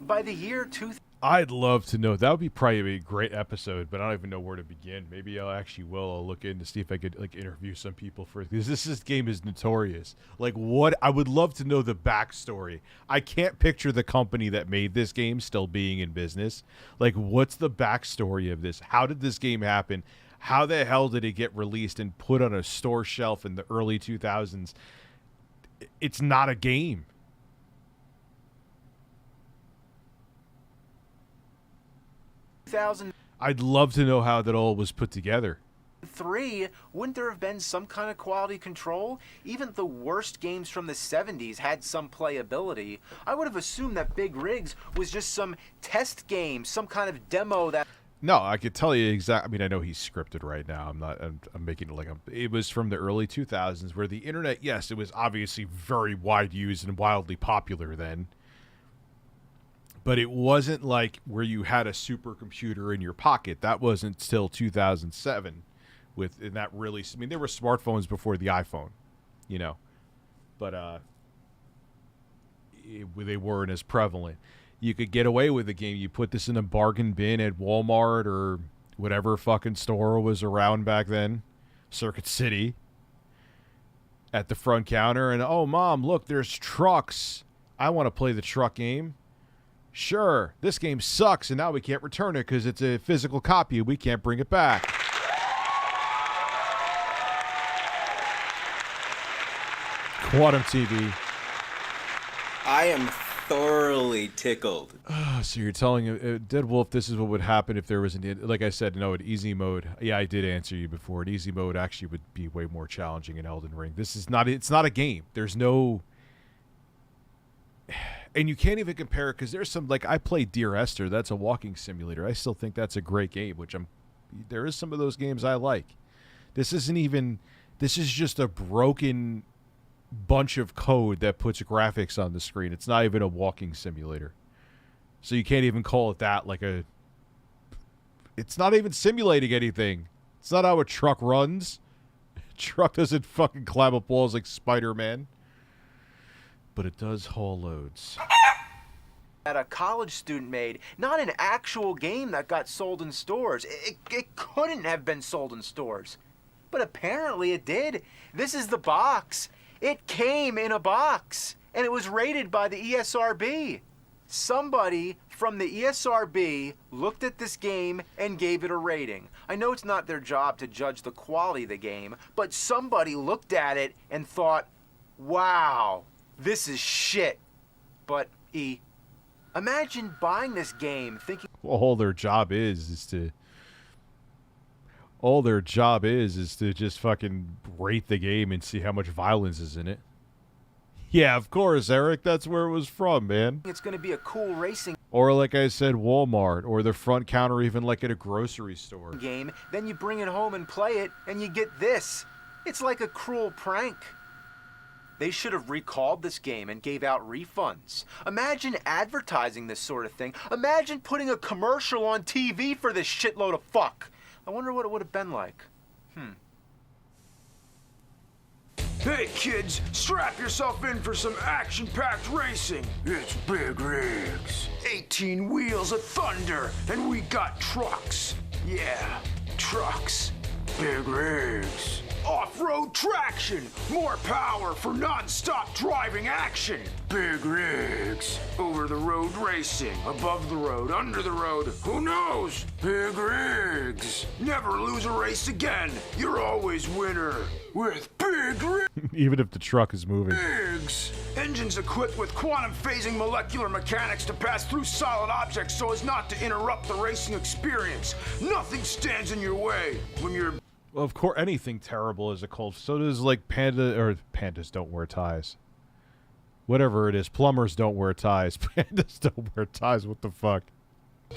By the year 2000... I'd love to know. That would be probably a great episode, but I don't even know where to begin. Maybe I'll look in to see if I could interview some people for it, because this game is notorious. I would love to know the backstory. I can't picture the company that made this game still being in business. What's the backstory of this? How did this game happen? How the hell did it get released and put on a store shelf in the early 2000s? It's not a game. I'd love to know how that all was put together. 3, wouldn't there have been some kind of quality control? Even the worst games from the 70s had some playability. I would have assumed that Big Rigs was just some test game, some kind of demo that... No, I could tell you exactly. I mean, I know he's scripted right now. I'm making it it was from the early 2000s where the internet, yes, it was obviously very wide used and wildly popular then. But it wasn't like where you had a supercomputer in your pocket. That wasn't till 2007 and that really, I mean, there were smartphones before the iPhone, you know, but they weren't as prevalent. You could get away with the game. You put this in a bargain bin at Walmart or whatever fucking store was around back then, Circuit City, at the front counter, and oh, Mom, look, there's trucks. I want to play the truck game. Sure, this game sucks, and now we can't return it because it's a physical copy. We can't bring it back. Quantum TV. I am thoroughly tickled. So you're telling Dead Wolf this is what would happen if there was like I said, no, in easy mode. Yeah, I did answer you before. In easy mode actually would be way more challenging in Elden Ring. This is not, it's not a game. There's no, and you can't even compare it because there's some, like I played Dear Esther. That's a walking simulator. I still think that's a great game, there is some of those games I like. This isn't even, this is just a broken bunch of code that puts graphics on the screen. It's not even a walking simulator. So you can't even call it that, like it's not even simulating anything. It's not how a truck runs. Truck doesn't fucking climb up walls like Spider-Man. But it does haul loads. That a college student made, not an actual game that got sold in stores. It couldn't have been sold in stores. But apparently it did. This is the box. It came in a box, and it was rated by the ESRB. Somebody from the ESRB looked at this game and gave it a rating. I know it's not their job to judge the quality of the game, but somebody looked at it and thought, wow, this is shit. But, imagine buying this game thinking... All their job is to just fucking rate the game and see how much violence is in it. Yeah, of course, Eric. That's where it was from, man. It's going to be a cool racing Or like I said, Walmart, or the front counter, even like at a grocery store. game. Then you bring it home and play it, and you get this. It's like a cruel prank. They should have recalled this game and gave out refunds. Imagine advertising this sort of thing. Imagine putting a commercial on TV for this shitload of fuck. I wonder what it would have been like. Hey kids, strap yourself in for some action-packed racing. It's big rigs, 18 wheels of thunder, and we got trucks. Yeah, trucks, big rigs. Off-road traction, more power for non-stop driving action. Big rigs, over-the-road racing, above the road, under the road, who knows? Big rigs, never lose a race again. You're always winner with big rigs. Even if the truck is moving. Rigs, engines equipped with quantum phasing molecular mechanics to pass through solid objects so as not to interrupt the racing experience. Nothing stands in your way when you're... Well, of course, anything terrible is a cult. So does like pandas don't wear ties. Whatever it is, plumbers don't wear ties. Pandas don't wear ties. What the fuck?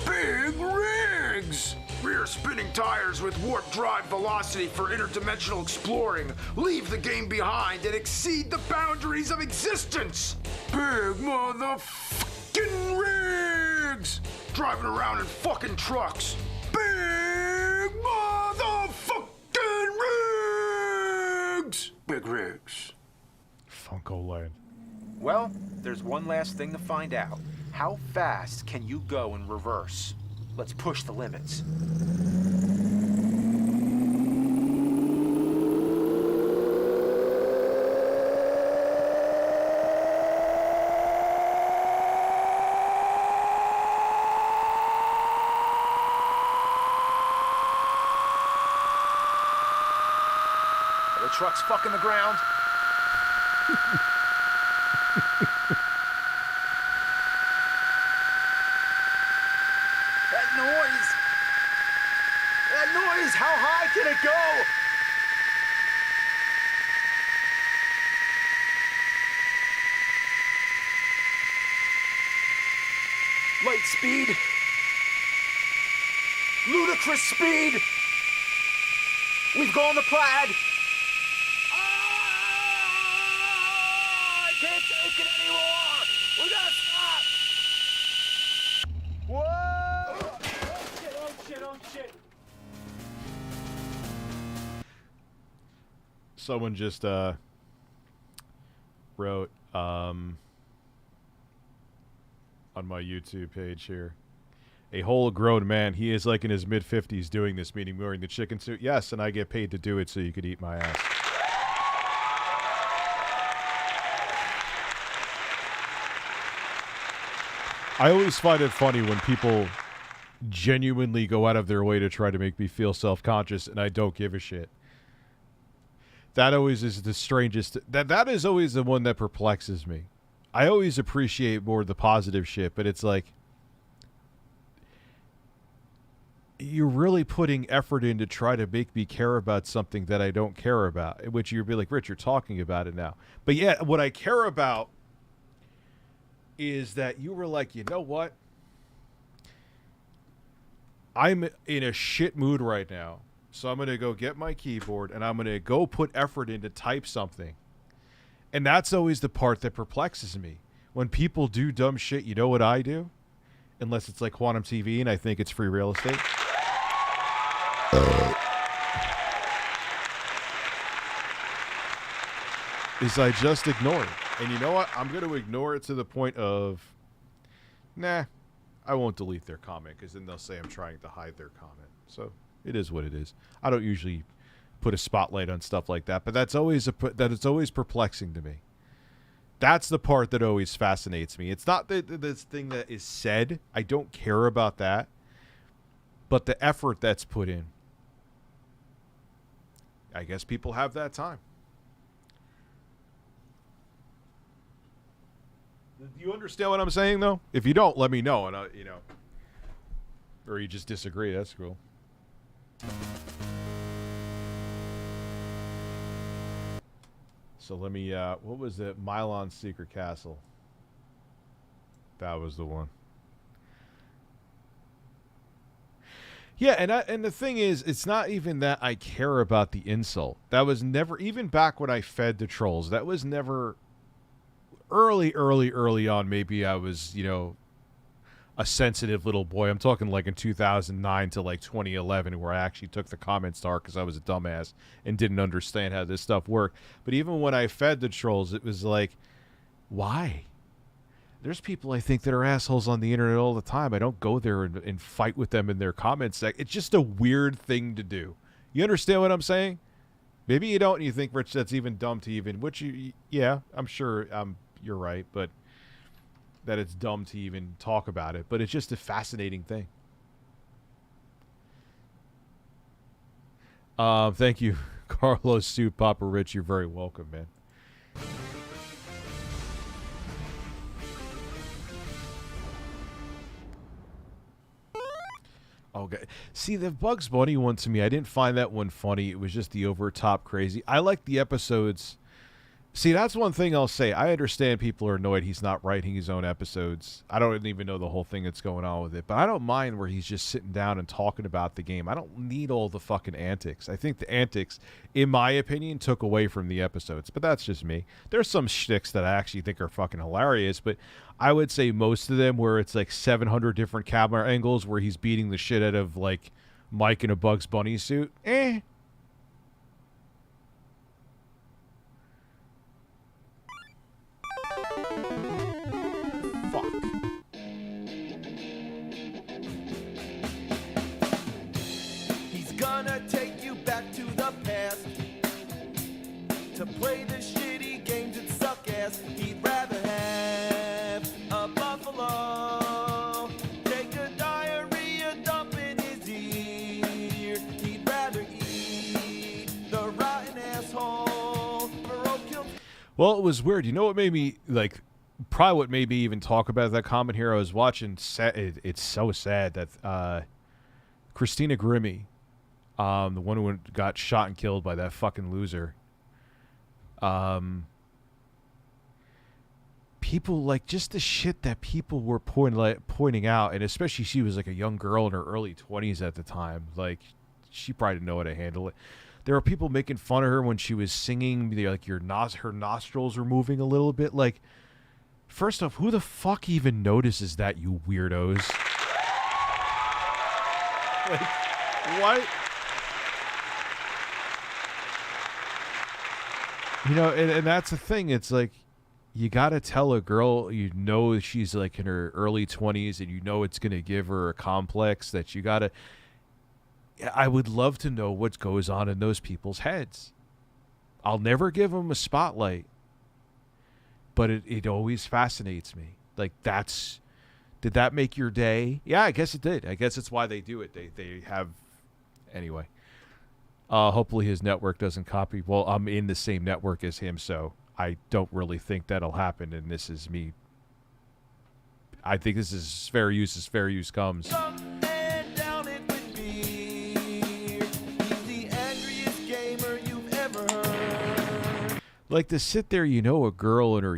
Big rigs! Rear spinning tires with warp drive velocity for interdimensional exploring. Leave the game behind and exceed the boundaries of existence. Big motherfucking rigs! Driving around in fucking trucks. Big motherfucking rigs! Big rigs. Funko-Land. Well, there's one last thing to find out. How fast can you go in reverse? Let's push the limits. The truck's fucking the ground. That noise, how high can it go? Light speed. Ludicrous speed. We've gone the plaid. I can't take it anymore. We gotta stop. Whoa! Oh shit, oh shit, oh shit. Someone just wrote on my YouTube page here. A whole grown man. He is like in his mid-50s doing this, meaning wearing the chicken suit. Yes, and I get paid to do it so you could eat my ass. I always find it funny when people genuinely go out of their way to try to make me feel self-conscious, and I don't give a shit. That always is the strangest. That is always the one that perplexes me. I always appreciate more the positive shit, but it's like, you're really putting effort in to try to make me care about something that I don't care about, which you'd be like, Rich, you're talking about it now. But yeah, what I care about is that you were like, you know what? I'm in a shit mood right now, so I'm going to go get my keyboard and I'm going to go put effort in to type something. And that's always the part that perplexes me. When people do dumb shit, you know what I do? Unless it's like Quantum TV and I think it's free real estate. Is I just ignore it. And you know what? I'm going to ignore it to the point of, nah, I won't delete their comment because then they'll say I'm trying to hide their comment. So it is what it is. I don't usually put a spotlight on stuff like that, but it's always perplexing to me. That's the part that always fascinates me. It's not this thing that is said. I don't care about that. But the effort that's put in. I guess people have that time. Do you understand what I'm saying, though? If you don't, let me know, and or you just disagree. That's cool. So let me. What was it? Milon Secret Castle. That was the one. Yeah, and the thing is, it's not even that I care about the insult. That was never, even back when I fed the trolls, that was never, early on, maybe I was, a sensitive little boy. I'm talking like in 2009 to like 2011 where I actually took the comments to heart because I was a dumbass and didn't understand how this stuff worked. But even when I fed the trolls, it was like, why? There's people I think that are assholes on the internet all the time. I don't go there and fight with them in their comments. It's just a weird thing to do. You understand what I'm saying? Maybe you don't and you think, Rich, that's even dumb to even, yeah, I'm sure you're right, but that it's dumb to even talk about it. But it's just a fascinating thing. Thank you, Carlos Sue, Papa Rich. You're very welcome, man. Okay. See, the Bugs Bunny one to me, I didn't find that one funny. It was just the over-top crazy. I like the episodes. See, that's one thing I'll say. I understand people are annoyed he's not writing his own episodes. I don't even know the whole thing that's going on with it. But I don't mind where he's just sitting down and talking about the game. I don't need all the fucking antics. I think the antics, in my opinion, took away from the episodes. But that's just me. There's some shticks that I actually think are fucking hilarious. But I would say most of them where it's like 700 different camera angles where he's beating the shit out of like Mike in a Bugs Bunny suit. He's gonna take you back to the past to play the shitty games that suck ass. He'd rather have a buffalo take a diarrhea dump in his ear. He'd rather eat the rotten asshole for roadkill. Well, it was weird. You know what made me, like, probably what made me even talk about that comment here? I was watching, it's so sad that Christina Grimmie, the one who got shot and killed by that fucking loser, people, like, just the shit that people were pointing out, and especially she was, like, a young girl in her early 20s at the time. Like, she probably didn't know how to handle it. There were people making fun of her when she was singing, like, her nostrils were moving a little bit. Like, first off, who the fuck even notices that, you weirdos? Like, what? You know, and that's the thing. It's like, you got to tell a girl, you know, she's like in her early 20s and you know it's going to give her a complex that you got to. I would love to know what goes on in those people's heads. I'll never give them a spotlight, but it always fascinates me. Like, did that make your day? Yeah, I guess it did. I guess it's why they do it. They have, anyway. Hopefully his network doesn't copy. Well, I'm in the same network as him, so I don't really think that'll happen. And this is me. I think this is fair use as fair use comes. Like, to sit there, you know, a girl in her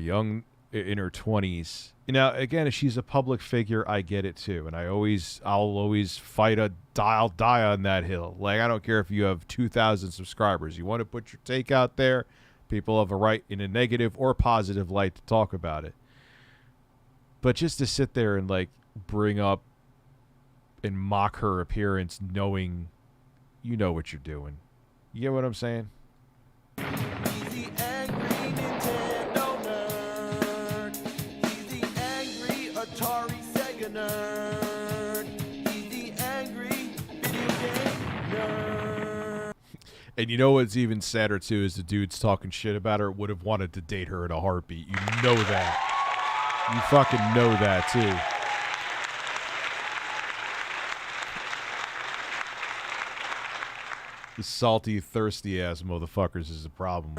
20s. Now, again, if she's a public figure, I get it too, and I'll always fight I'll die on that hill. Like, I don't care if you have 2,000 subscribers. You want to put your take out there, people have a right in a negative or positive light to talk about it. But just to sit there and like bring up and mock her appearance, knowing you know what you're doing. You get what I'm saying? Atari Sega nerd. He's the angry video game nerd. And you know what's even sadder too is the dudes talking shit about her would have wanted to date her in a heartbeat. You know that. You fucking know that too. The salty, thirsty ass motherfuckers is the problem.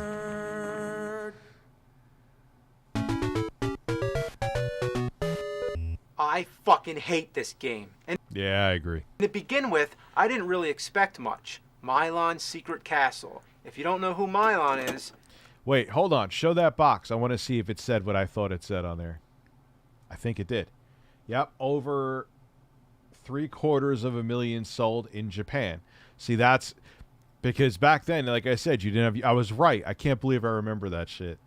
I fucking hate this game. And yeah, I agree. to begin with, I didn't really expect much. Milon's Secret Castle. If you don't know who Milon is... Wait, hold on. Show that box. I want to see if it said what I thought it said on there. I think it did. Yep, over 750,000 sold in Japan. See, that's... Because back then, like I said, you didn't have... I was right. I can't believe I remember that shit.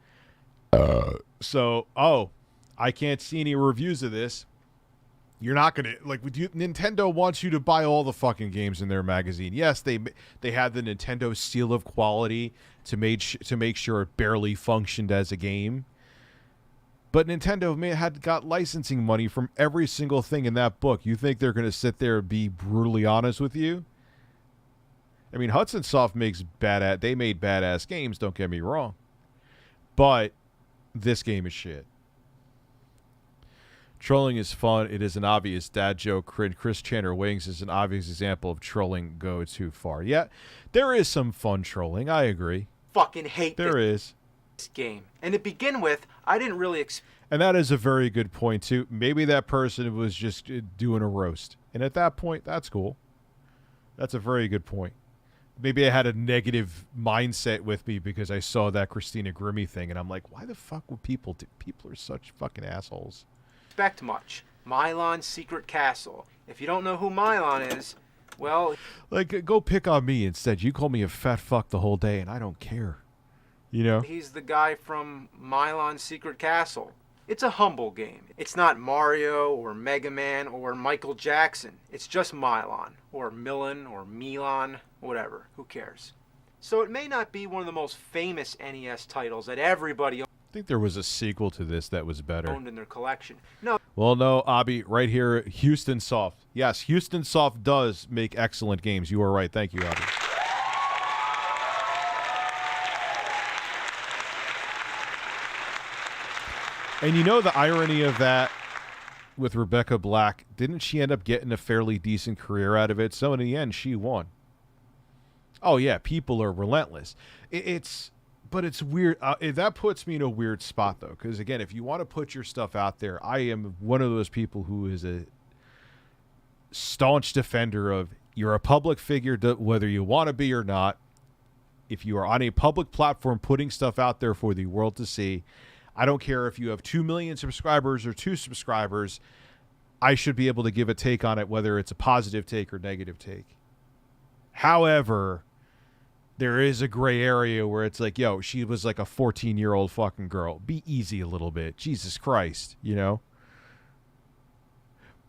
I can't see any reviews of this. You're not going to, like, Nintendo wants you to buy all the fucking games in their magazine. Yes, they had the Nintendo seal of quality to make sure it barely functioned as a game. But Nintendo had got licensing money from every single thing in that book. You think they're going to sit there and be brutally honest with you? I mean, Hudson Soft makes they made badass games, don't get me wrong. But this game is shit. Trolling is fun. It is an obvious dad joke. Chris Chandler Wings is an obvious example of trolling go too far. Yeah, there is some fun trolling. I agree. Fucking hate this game. And to begin with, I didn't really And that is a very good point, too. Maybe that person was just doing a roast. And at that point, that's cool. That's a very good point. Maybe I had a negative mindset with me because I saw that Christina Grimmie thing, and I'm like, why the fuck would people do? People are such fucking assholes. Expect much. Milon's Secret Castle. If you don't know who Milon is, well... Like, go pick on me instead. You call me a fat fuck the whole day, and I don't care. You know? He's the guy from Milon's Secret Castle. It's a humble game. It's not Mario or Mega Man or Michael Jackson. It's just Milon or Milon or Milon, whatever. Who cares? So it may not be one of the most famous NES titles that everybody I think there was a sequel to this that was better. Owned in their collection. No. Well, no, Abby, right here, Houston Soft. Yes, Houston Soft does make excellent games. You are right. Thank you, Abby. And you know the irony of that with Rebecca Black, didn't she end up getting a fairly decent career out of it? So in the end, she won. Oh, yeah, people are relentless. But it's weird. That puts me in a weird spot, though, because, again, if you want to put your stuff out there, I am one of those people who is a staunch defender of you're a public figure, whether you want to be or not. If you are on a public platform putting stuff out there for the world to see, I don't care if you have 2 million subscribers or 2 subscribers, I should be able to give a take on it, whether it's a positive take or negative take. However, there is a gray area where it's like, yo, she was like a 14-year-old fucking girl. Be easy a little bit. Jesus Christ, you know?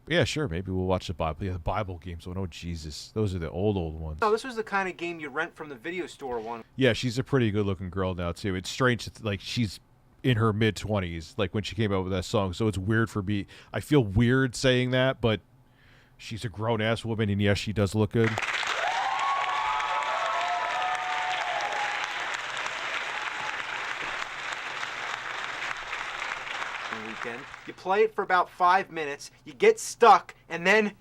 Yeah, sure. Maybe we'll watch the Bible. Yeah, the Bible games. Oh, no, Jesus. Those are the old ones. No, this was the kind of game you rent from the video store one. Yeah, she's a pretty good-looking girl now, too. It's strange. It's like, she's in her mid-20s, like, when she came out with that song. So it's weird for me. I feel weird saying that, but she's a grown-ass woman, and yes, she does look good. Weekend. You play it for about 5 minutes, you get stuck, and then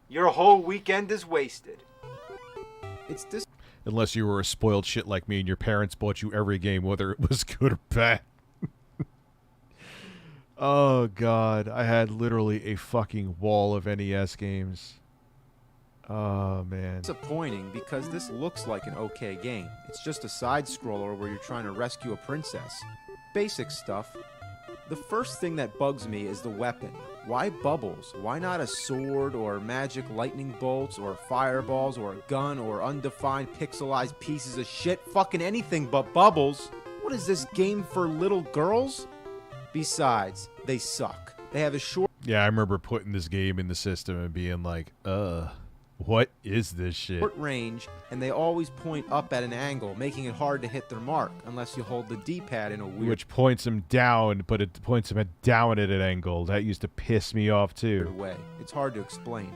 your whole weekend is wasted. It's this. Unless you were a spoiled shit like me and your parents bought you every game, whether it was good or bad. Oh, God. I had literally a fucking wall of NES games. Oh, man. Disappointing because this looks like an okay game. It's just a side-scroller where you're trying to rescue a princess. Basic stuff. The first thing that bugs me is the weapon. Why bubbles? Why not a sword or magic lightning bolts or fireballs or a gun or undefined pixelized pieces of shit? Fucking anything but bubbles. What is this game for little girls? Besides, they suck. They have a short... Yeah, I remember putting this game in the system and being like, what is this shit? Short range, and they always point up at an angle, making it hard to hit their mark, unless you hold the D-pad in a weird... Which points them down, but it points them down at an angle. That used to piss me off, too. ...way. It's hard to explain.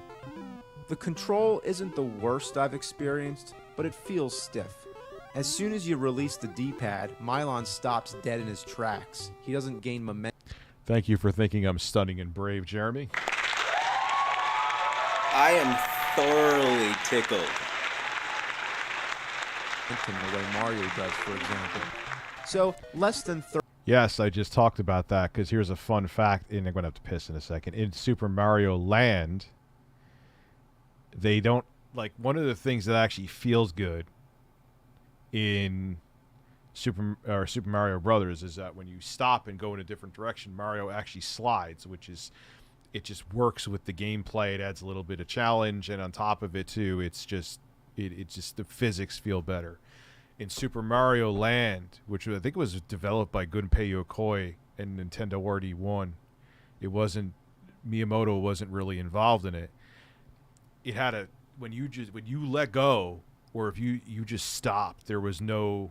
The control isn't the worst I've experienced, but it feels stiff. As soon as you release the D-pad, Milon stops dead in his tracks. He doesn't gain momentum. Thank you for thinking I'm stunning and brave, Jeremy. I am thoroughly tickled. The way Mario does, for example. So, less than 30... Yes, I just talked about that, because here's a fun fact, and I'm going to have to piss in a second. In Super Mario Land, they don't... Like, one of the things that actually feels good in Super Mario Brothers is that when you stop and go in a different direction, Mario actually slides, which is, it just works with the gameplay. It adds a little bit of challenge, and on top of it too, it's just the physics feel better. In Super Mario Land, which I think was developed by Gunpei Yokoi and Nintendo RD1, Miyamoto wasn't really involved in it. It had a when you let go, or if you just stopped, there was no,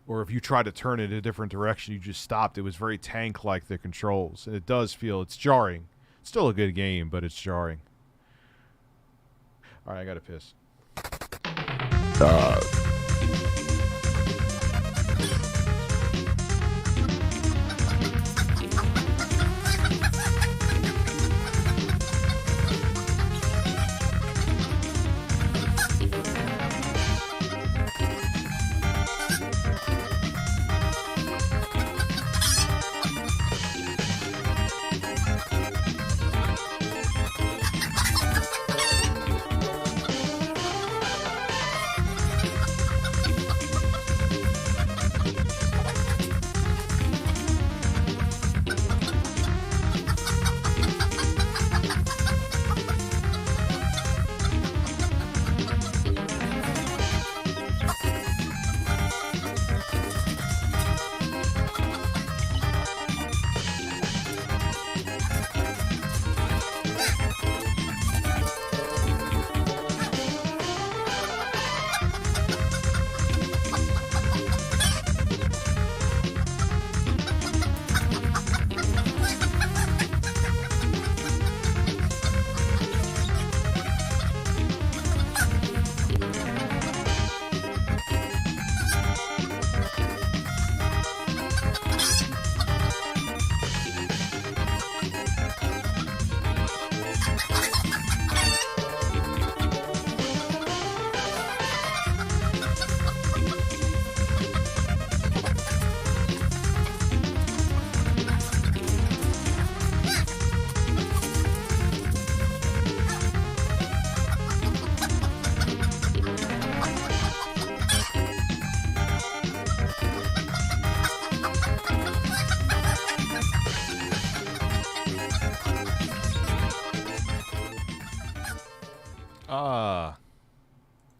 or if you tried to turn it in a different direction, you just stopped. It was very tank-like, the controls. And it does feel, it's jarring. It's still a good game, but it's jarring. All right, I got to piss.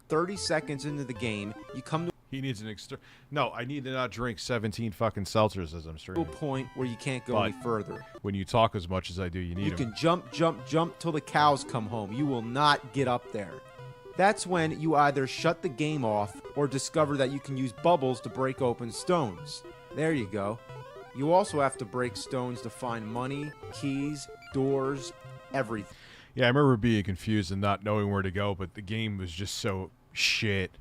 ...30 seconds into the game, you come to... He needs an No, I need to not drink 17 fucking seltzers as I'm To a streaming. point where you can't go But any further. when you talk as much as I do, you need You 'em. can jump till the cows come home. You will not get up there. That's when you either shut the game off or discover that you can use bubbles to break open stones. There you go. You also have to break stones to find money, keys, doors, everything. Yeah, I remember being confused and not knowing where to go, but the game was just so shit.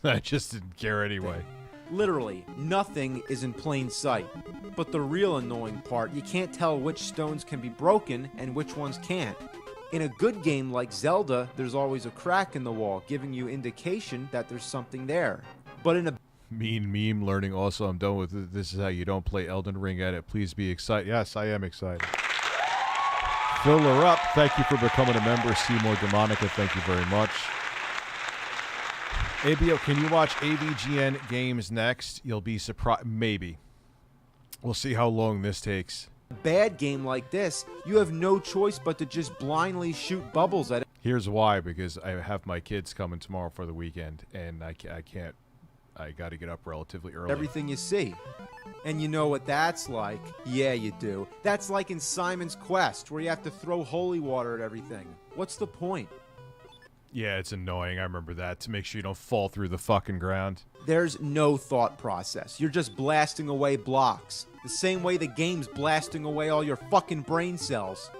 I just didn't care anyway. Literally, nothing is in plain sight. But the real annoying part, you can't tell which stones can be broken and which ones can't. In a good game like Zelda, there's always a crack in the wall, giving you indication that there's something there. But in a Mean meme learning also, I'm done with it. This is how you don't play Elden Ring at it. Please be excited. Yes, I am excited. Fill her up. Thank you for becoming a member. Seymour Demonica, thank you very much. ABO, can you watch AVGN games next? You'll be surprised. Maybe. We'll see how long this takes. bad game like this, you have no choice but to just blindly shoot bubbles at it. Here's why, because I have my kids coming tomorrow for the weekend, and I can't. I got to get up relatively early. Everything you see. And you know what that's like? Yeah, you do. That's like in Simon's Quest, where you have to throw holy water at everything. What's the point? Yeah, it's annoying. I remember that, to make sure you don't fall through the fucking ground. There's no thought process. You're just blasting away blocks. The same way the game's blasting away all your fucking brain cells.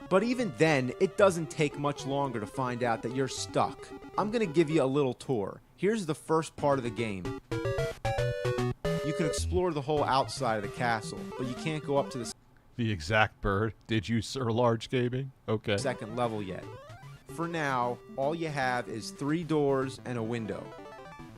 But even then, it doesn't take much longer to find out that you're stuck. I'm gonna give you a little tour. Here's the first part of the game. You can explore the whole outside of the castle, but you can't go up to the exact bird. Did you, Sir Large Gaming? Okay. second level yet. For now, all you have is 3 doors and a window.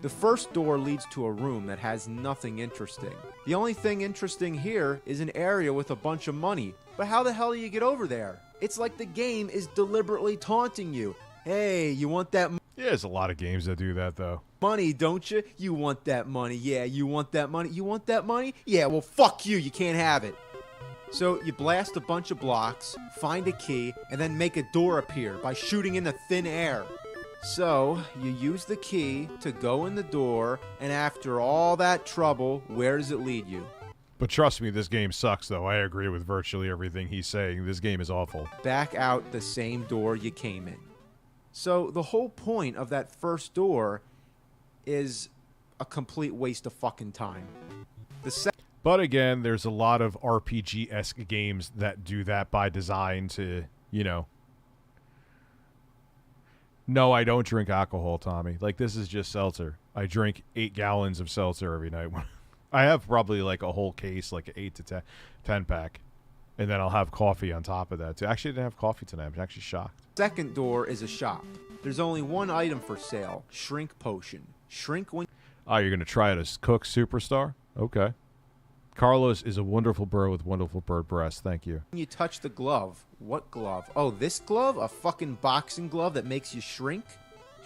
The first door leads to a room that has nothing interesting. The only thing interesting here is an area with a bunch of money. But how the hell do you get over there? It's like the game is deliberately taunting you. Hey, you want that money? Yeah, there's a lot of games that do that, though. Money, don't you? You want that money. Yeah, you want that money. You want that money? Yeah, well, fuck you. You can't have it. So you blast a bunch of blocks, find a key, and then make a door appear by shooting in the thin air. So you use the key to go in the door, and after all that trouble, where does it lead you? But trust me, this game sucks, though. I agree with virtually everything he's saying. This game is awful. Back out the same door you came in. So the whole point of that first door is a complete waste of fucking time. But again, there's a lot of RPG-esque games that do that by design to, you know. No, I don't drink alcohol, Tommy. Like, this is just seltzer. I drink 8 gallons of seltzer every night. I have probably like a whole case, like an 8 to 10 pack. And then I'll have coffee on top of that, too. Actually, I didn't have coffee tonight. I'm actually shocked. Second door is a shop. There's only one item for sale, shrink potion. Shrink when... Oh, you're going to try it as Cook Superstar? Okay. Carlos is a wonderful bird with wonderful bird breasts. Thank you. When you touch the glove. What glove? Oh, this glove? A fucking boxing glove that makes you shrink?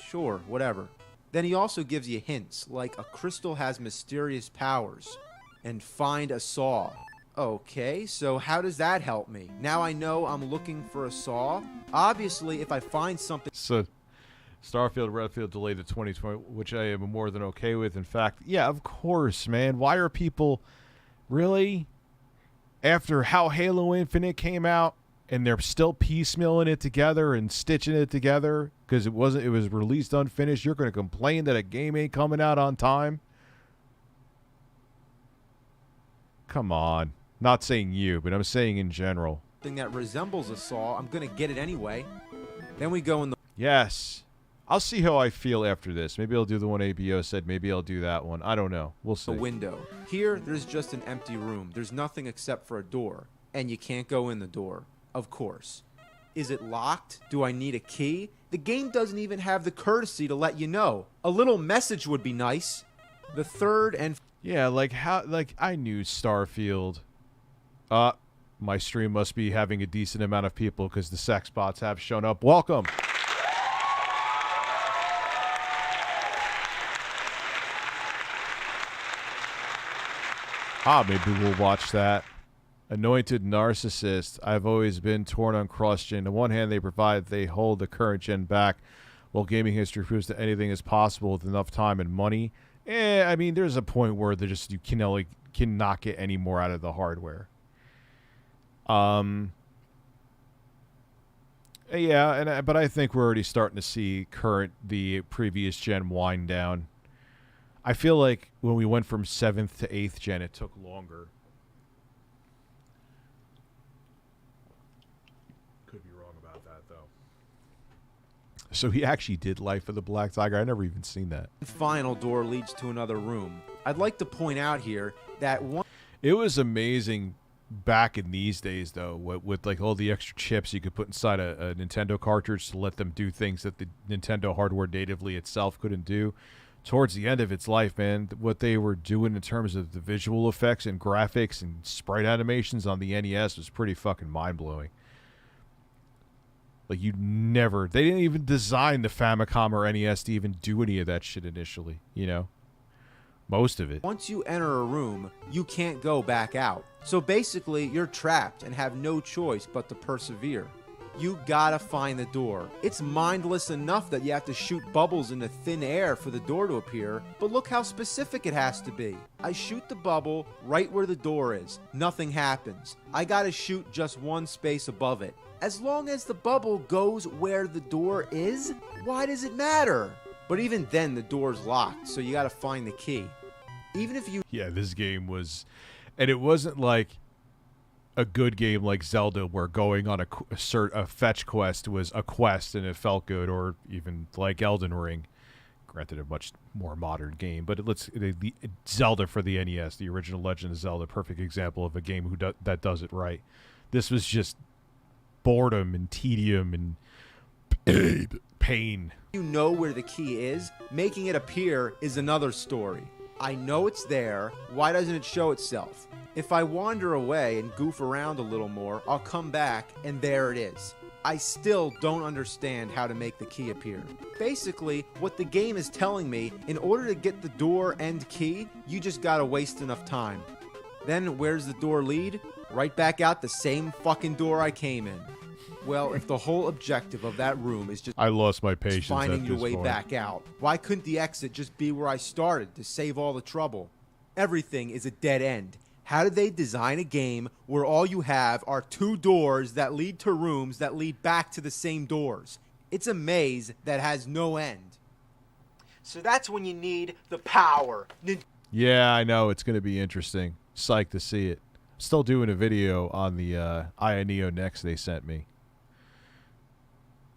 Sure, whatever. Then he also gives you hints, like a crystal has mysterious powers. And find a saw. Okay, so how does that help me? Now I know I'm looking for a saw. Obviously, if I find something... So, Starfield Redfield delayed to 2020, which I am more than okay with. In fact, yeah, of course, man. Why are people... Really? After how Halo Infinite came out, and they're still piecemealing it together and stitching it together because it was released unfinished, you're going to complain that a game ain't coming out on time? Come on. Not saying you, but I'm saying in general. Thing that resembles a saw, I'm gonna get it anyway. Then we go in the... Yes. I'll see how I feel after this. Maybe I'll do the one ABO said. Maybe I'll do that one. I don't know. We'll see. The window. Here, there's just an empty room. There's nothing except for a door. And you can't go in the door. Of course. Is it locked? Do I need a key? The game doesn't even have the courtesy to let you know. A little message would be nice. The third and... Yeah, like how... Like, I knew Starfield. My stream must be having a decent amount of people because the sex bots have shown up. Welcome. Maybe we'll watch that. Anointed Narcissist. I've always been torn on cross-gen. On one hand, they hold the current gen back, while gaming history proves that anything is possible with enough time and money. I mean, there's a point where you cannot get any more out of the hardware. Yeah, but I think we're already starting to see the previous gen wind down. I feel like when we went from 7th to 8th gen, it took longer. Could be wrong about that, though. So he actually did Life of the Black Tiger. I never even seen that. Final door leads to another room. I'd like to point out here that one... It was amazing back in these days, though, with like all the extra chips you could put inside a Nintendo cartridge to let them do things that the Nintendo hardware natively itself couldn't do. Towards the end of its life, man, what they were doing in terms of the visual effects and graphics and sprite animations on the NES was pretty fucking mind-blowing. Like, they didn't even design the Famicom or NES to even do any of that shit initially, you know? Most of it. Once you enter a room, you can't go back out. So basically, you're trapped and have no choice but to persevere. You gotta find the door. It's mindless enough that you have to shoot bubbles into thin air for the door to appear, but look how specific it has to be. I shoot the bubble right where the door is. Nothing happens. I gotta shoot just one space above it. As long as the bubble goes where the door is, why does it matter? But even then, the door's locked, so you gotta find the key. Even if you... Yeah, this game was... And it wasn't like a good game like Zelda where going on a fetch quest was a quest and it felt good, or even like Elden Ring. Granted, a much more modern game, but the Zelda for the NES, the original Legend of Zelda, perfect example of a game that does it right. This was just boredom and tedium and pain. You know where the key is, making it appear is another story. I know it's there, why doesn't it show itself? If I wander away and goof around a little more, I'll come back and there it is. I still don't understand how to make the key appear. Basically, what the game is telling me, in order to get the door and key, you just gotta waste enough time. Then where's the door lead? Right back out the same fucking door I came in. Well, if the whole objective of that room is just I lost my patience finding at your this way point. back out, why couldn't the exit just be where I started to save all the trouble? Everything is a dead end. How did they design a game where all you have are two doors that lead to rooms that lead back to the same doors? It's a maze that has no end. So that's when you need the power. Yeah, I know. It's going to be interesting. Psyched to see it. Still doing a video on the Ioneo Next they sent me.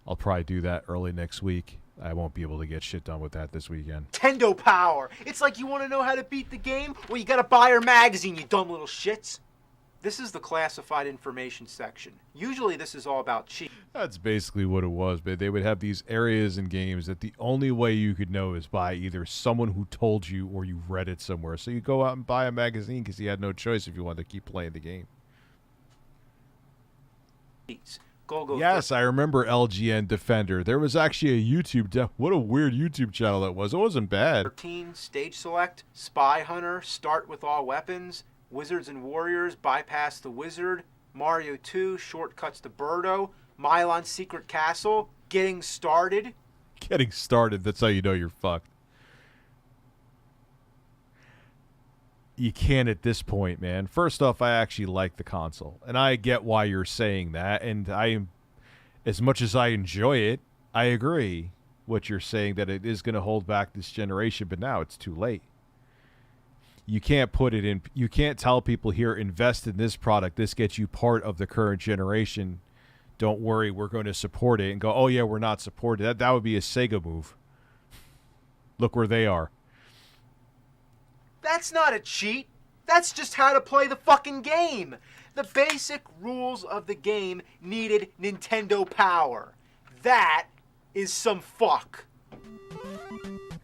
I'll probably do that early next week. I won't be able to get shit done with that this weekend. Nintendo power. It's like you want to know how to beat the game? Well, you gotta buy our magazine, you dumb little shits. This is the classified information section. Usually this is all about cheat. That's basically what it was, but they would have these areas in games that the only way you could know is by either someone who told you or you read it somewhere. So you go out and buy a magazine because you had no choice if you wanted to keep playing the game. Yes, I remember LGN Defender. There was actually a YouTube... What a weird YouTube channel that was. It wasn't bad. 13, Stage Select, Spy Hunter, Start with All Weapons, Wizards and Warriors, Bypass the Wizard, Mario 2, Shortcuts to Birdo, Milon Secret Castle, Getting Started. Getting started, that's how you know you're fucked. You can't at this point, man. First off, I actually like the console, and I get why you're saying that, and as much as I enjoy it, I agree what you're saying, that it is going to hold back this generation, but now it's too late. You can't put it in, you can't tell people here, invest in this product, this gets you part of the current generation, don't worry, we're going to support it, and go, oh yeah, we're not supported. That would be a Sega move. Look where they are. That's not a cheat. That's just how to play the fucking game. The basic rules of the game needed Nintendo power. That is some fuck.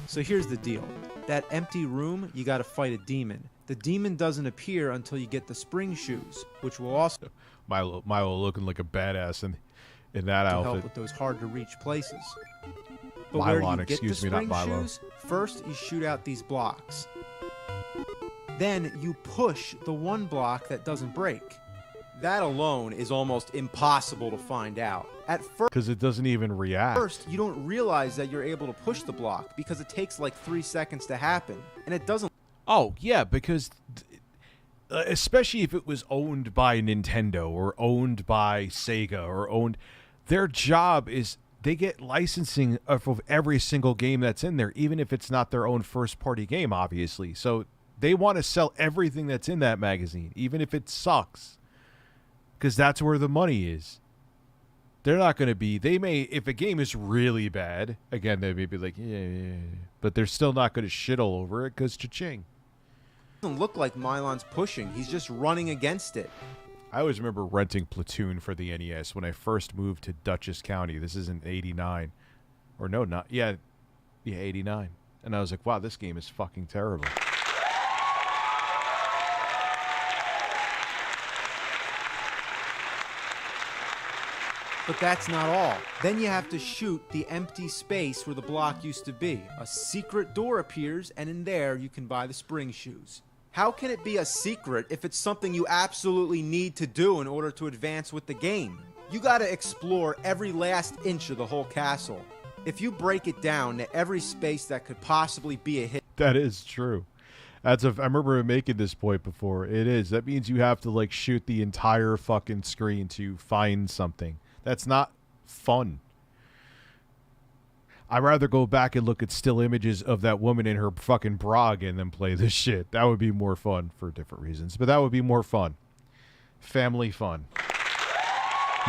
So here's the deal. That empty room, you gotta fight a demon. The demon doesn't appear until you get the spring shoes, which will also... Milo looking like a badass in that outfit. Help with those hard-to-reach places. But Milon, where you get the excuse me, not spring Milo. shoes, first you shoot out these blocks. Then you push the one block that doesn't break. That alone is almost impossible to find out. At first, because it doesn't even react. First, you don't realize that you're able to push the block because it takes like 3 seconds to happen, and it doesn't. Oh, yeah, because especially if it was owned by Nintendo or owned by Sega or owned, their job is they get licensing of every single game that's in there, even if it's not their own first-party game, obviously. So they want to sell everything that's in that magazine, even if it sucks, because that's where the money is. They're not going to be, they may, if a game is really bad, again, they may be like, yeah, but they're still not going to shit all over it because cha-ching. It doesn't look like Milon's pushing. He's just running against it. I always remember renting Platoon for the NES when I first moved to Dutchess County. This is in 89. Or no, not, yeah, 89. And I was like, wow, this game is fucking terrible. But that's not all. Then you have to shoot the empty space where the block used to be. A secret door appears, and in there you can buy the spring shoes. How can it be a secret if it's something you absolutely need to do in order to advance with the game? You gotta explore every last inch of the whole castle. If you break it down to every space that could possibly be a hit. That is true. I remember making this point before. It is. That means you have to like shoot the entire fucking screen to find something. That's not fun. I'd rather go back and look at still images of that woman in her fucking bra again than play this shit. That would be more fun for different reasons, but that would be more fun. Family fun.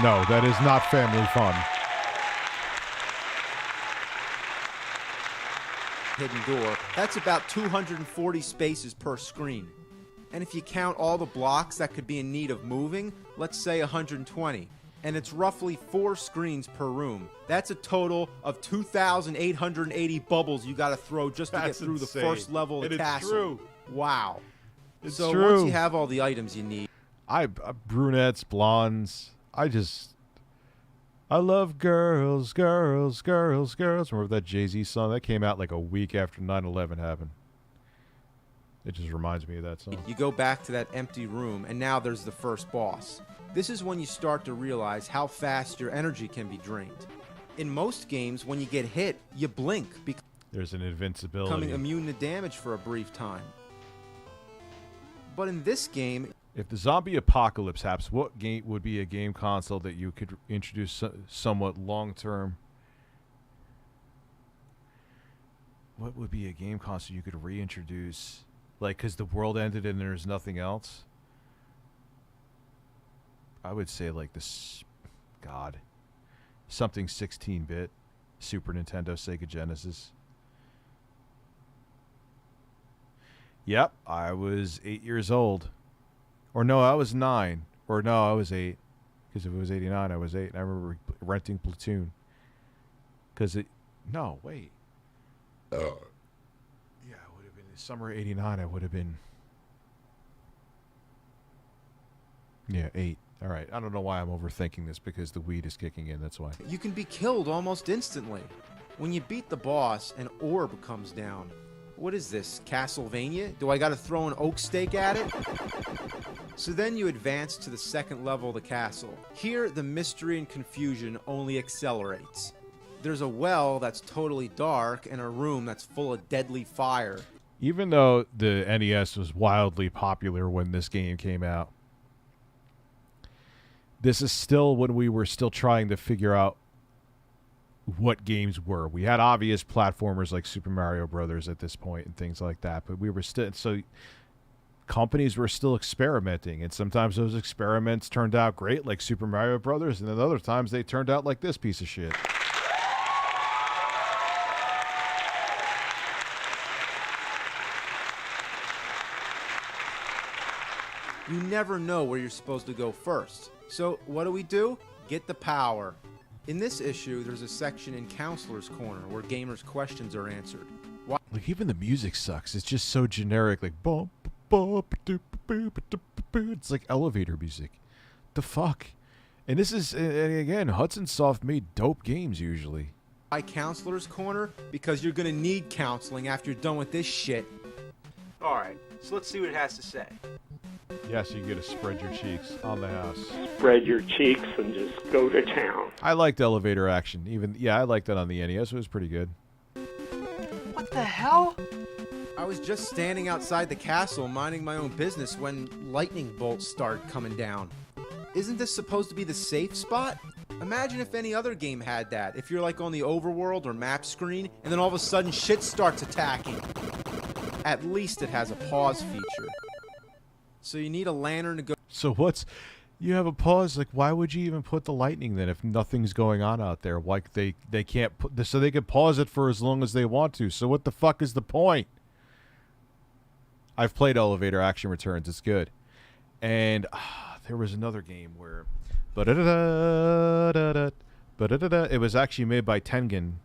No, that is not family fun. Hidden door. That's about 240 spaces per screen. And if you count all the blocks that could be in need of moving, let's say 120. And it's roughly 4 screens per room. That's a total of 2,880 bubbles you gotta throw just to get through the first level of the castle. It's true. Wow. It's so true. once you have all the items you need. Brunettes, blondes. I love girls, girls, girls, girls. Remember that Jay-Z song? That came out like a week after 9/11 happened. It just reminds me of that song. You go back to that empty room, and now there's the first boss. This is when you start to realize how fast your energy can be drained. In most games, when you get hit, you blink because there's an invincibility. Becoming immune to damage for a brief time. But in this game, if the zombie apocalypse happens, what game would be a game console that you could introduce somewhat long-term? What would be a game console you could reintroduce? Like, because the world ended and there's nothing else? I would say like this, God, something 16-bit, Super Nintendo, Sega Genesis. Yep, I was 8 years old. Or no, I was 9. Or no, I was 8. Because if it was 89, I was 8. And I remember renting Platoon. Because it, no, wait. Yeah, it would have been summer 89. I would have been, yeah, 8. All right, I don't know why I'm overthinking this because the weed is kicking in, that's why. you can be killed almost instantly. When you beat the boss, an orb comes down. What is this, Castlevania? Do I gotta throw an oak stake at it? So then you advance to the second level of the castle. Here, the mystery and confusion only accelerates. There's a well that's totally dark and a room that's full of deadly fire. Even though the NES was wildly popular when this game came out, this is still when we were still trying to figure out what games were. We had obvious platformers like Super Mario Brothers at this point and things like that, but we were still, so companies were still experimenting, and sometimes those experiments turned out great, like Super Mario Brothers, and then other times they turned out like this piece of shit. You never know where you're supposed to go first. So what do? Get the power. In this issue, there's a section in Counselor's Corner where gamers' questions are answered. Like, even the music sucks. It's just so generic, like bump, bump, doop, boop, doop, boop. It's like elevator music. The fuck? And this is, again, Hudson Soft made dope games usually. Why Counselor's Corner? Because you're gonna need counseling after you're done with this shit. Alright, so let's see what it has to say. Yes, you get to spread your cheeks on the house. Spread your cheeks and just go to town. I liked elevator action. I liked that on the NES. It was pretty good. What the hell? I was just standing outside the castle minding my own business when lightning bolts started coming down. Isn't this supposed to be the safe spot? Imagine if any other game had that. If you're like on the overworld or map screen, and then all of a sudden shit starts attacking. At least it has a pause feature. So you need a lantern to go... So you have a pause, like why would you even put the lightning then if nothing's going on out there? Like they can't put this, so they could pause it for as long as they want to. So what the fuck is the point? I've played Elevator Action Returns. It's good. And there was another game where it was actually made by Tengen.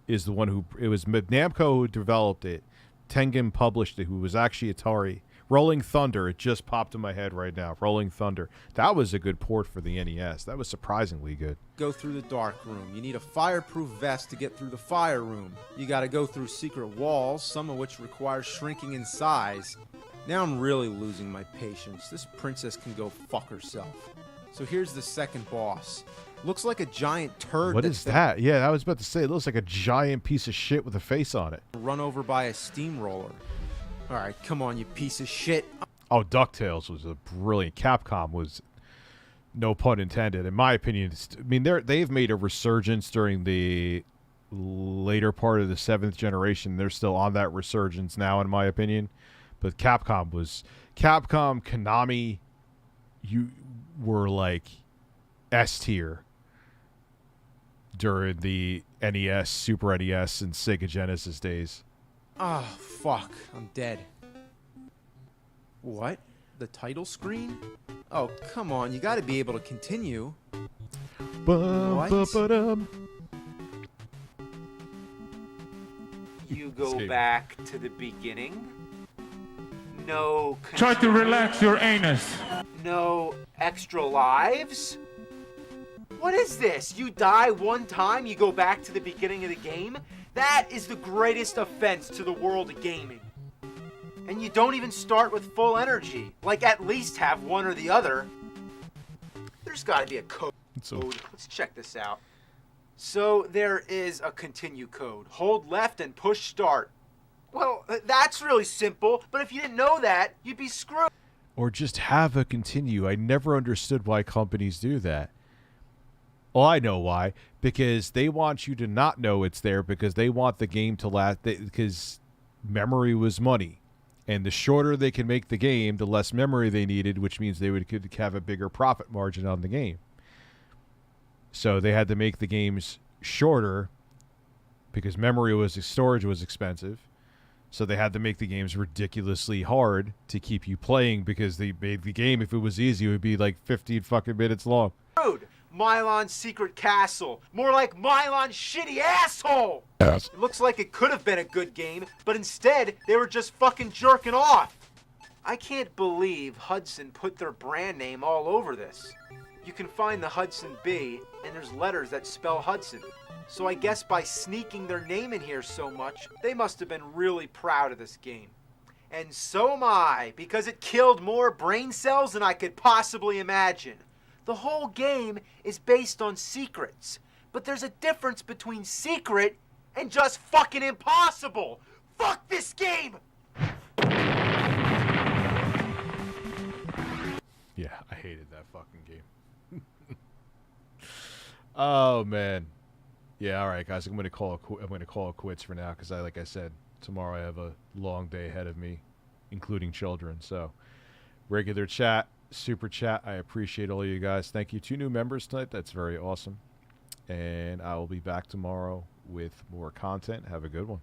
Is the one who it was Namco who developed it. Tengen published it, who was actually Atari. Rolling Thunder, it just popped in my head right now. Rolling Thunder. That was a good port for the NES. That was surprisingly good. Go through the dark room. You need a fireproof vest to get through the fire room. You gotta go through secret walls, some of which require shrinking in size. Now I'm really losing my patience. This princess can go fuck herself. So here's the second boss. Looks like a giant turd. What is that? Yeah, I was about to say, it looks like a giant piece of shit with a face on it. Run over by a steamroller. All right, come on, you piece of shit. Oh, DuckTales was a brilliant. Capcom was, no pun intended, in my opinion. They've made a resurgence during the later part of the 7th generation. They're still on that resurgence now, in my opinion. But Capcom, Konami, you were like S tier during the NES, Super NES, and Sega Genesis days. Oh, fuck. I'm dead. What? The title screen? Oh, come on. You gotta be able to continue. What? You go back to the beginning? No... Try to relax your anus. No extra lives? What is this? You die one time, you go back to the beginning of the game? That is the greatest offense to the world of gaming. And you don't even start with full energy. Like, at least have one or the other. There's gotta be a code. Let's check this out. So, there is a continue code. Hold left and push start. Well, that's really simple, but if you didn't know that, you'd be screwed. Or just have a continue. I never understood why companies do that. Well, I know why. Because they want you to not know it's there because they want the game to last. Because memory was money. And the shorter they can make the game, the less memory they needed, which means they could have a bigger profit margin on the game. So they had to make the games shorter because storage was expensive. So they had to make the games ridiculously hard to keep you playing because they made the game, if it was easy, it would be like 15 fucking minutes long. Milon's secret castle. More like Milon's shitty asshole! Yes. It looks like it could have been a good game, but instead, they were just fucking jerking off. I can't believe Hudson put their brand name all over this. You can find the Hudson B, and there's letters that spell Hudson. So I guess by sneaking their name in here so much, they must have been really proud of this game. And so am I, because it killed more brain cells than I could possibly imagine. The whole game is based on secrets. But there's a difference between secret and just fucking impossible. Fuck this game! Yeah, I hated that fucking game. Oh, man. Yeah, all right, guys. I'm going to call it quits for now because, like I said, tomorrow I have a long day ahead of me, including children. So, regular chat, super chat. I appreciate all you guys. Thank you. 2 new members tonight. That's very awesome. And I will be back tomorrow with more content. Have a good one.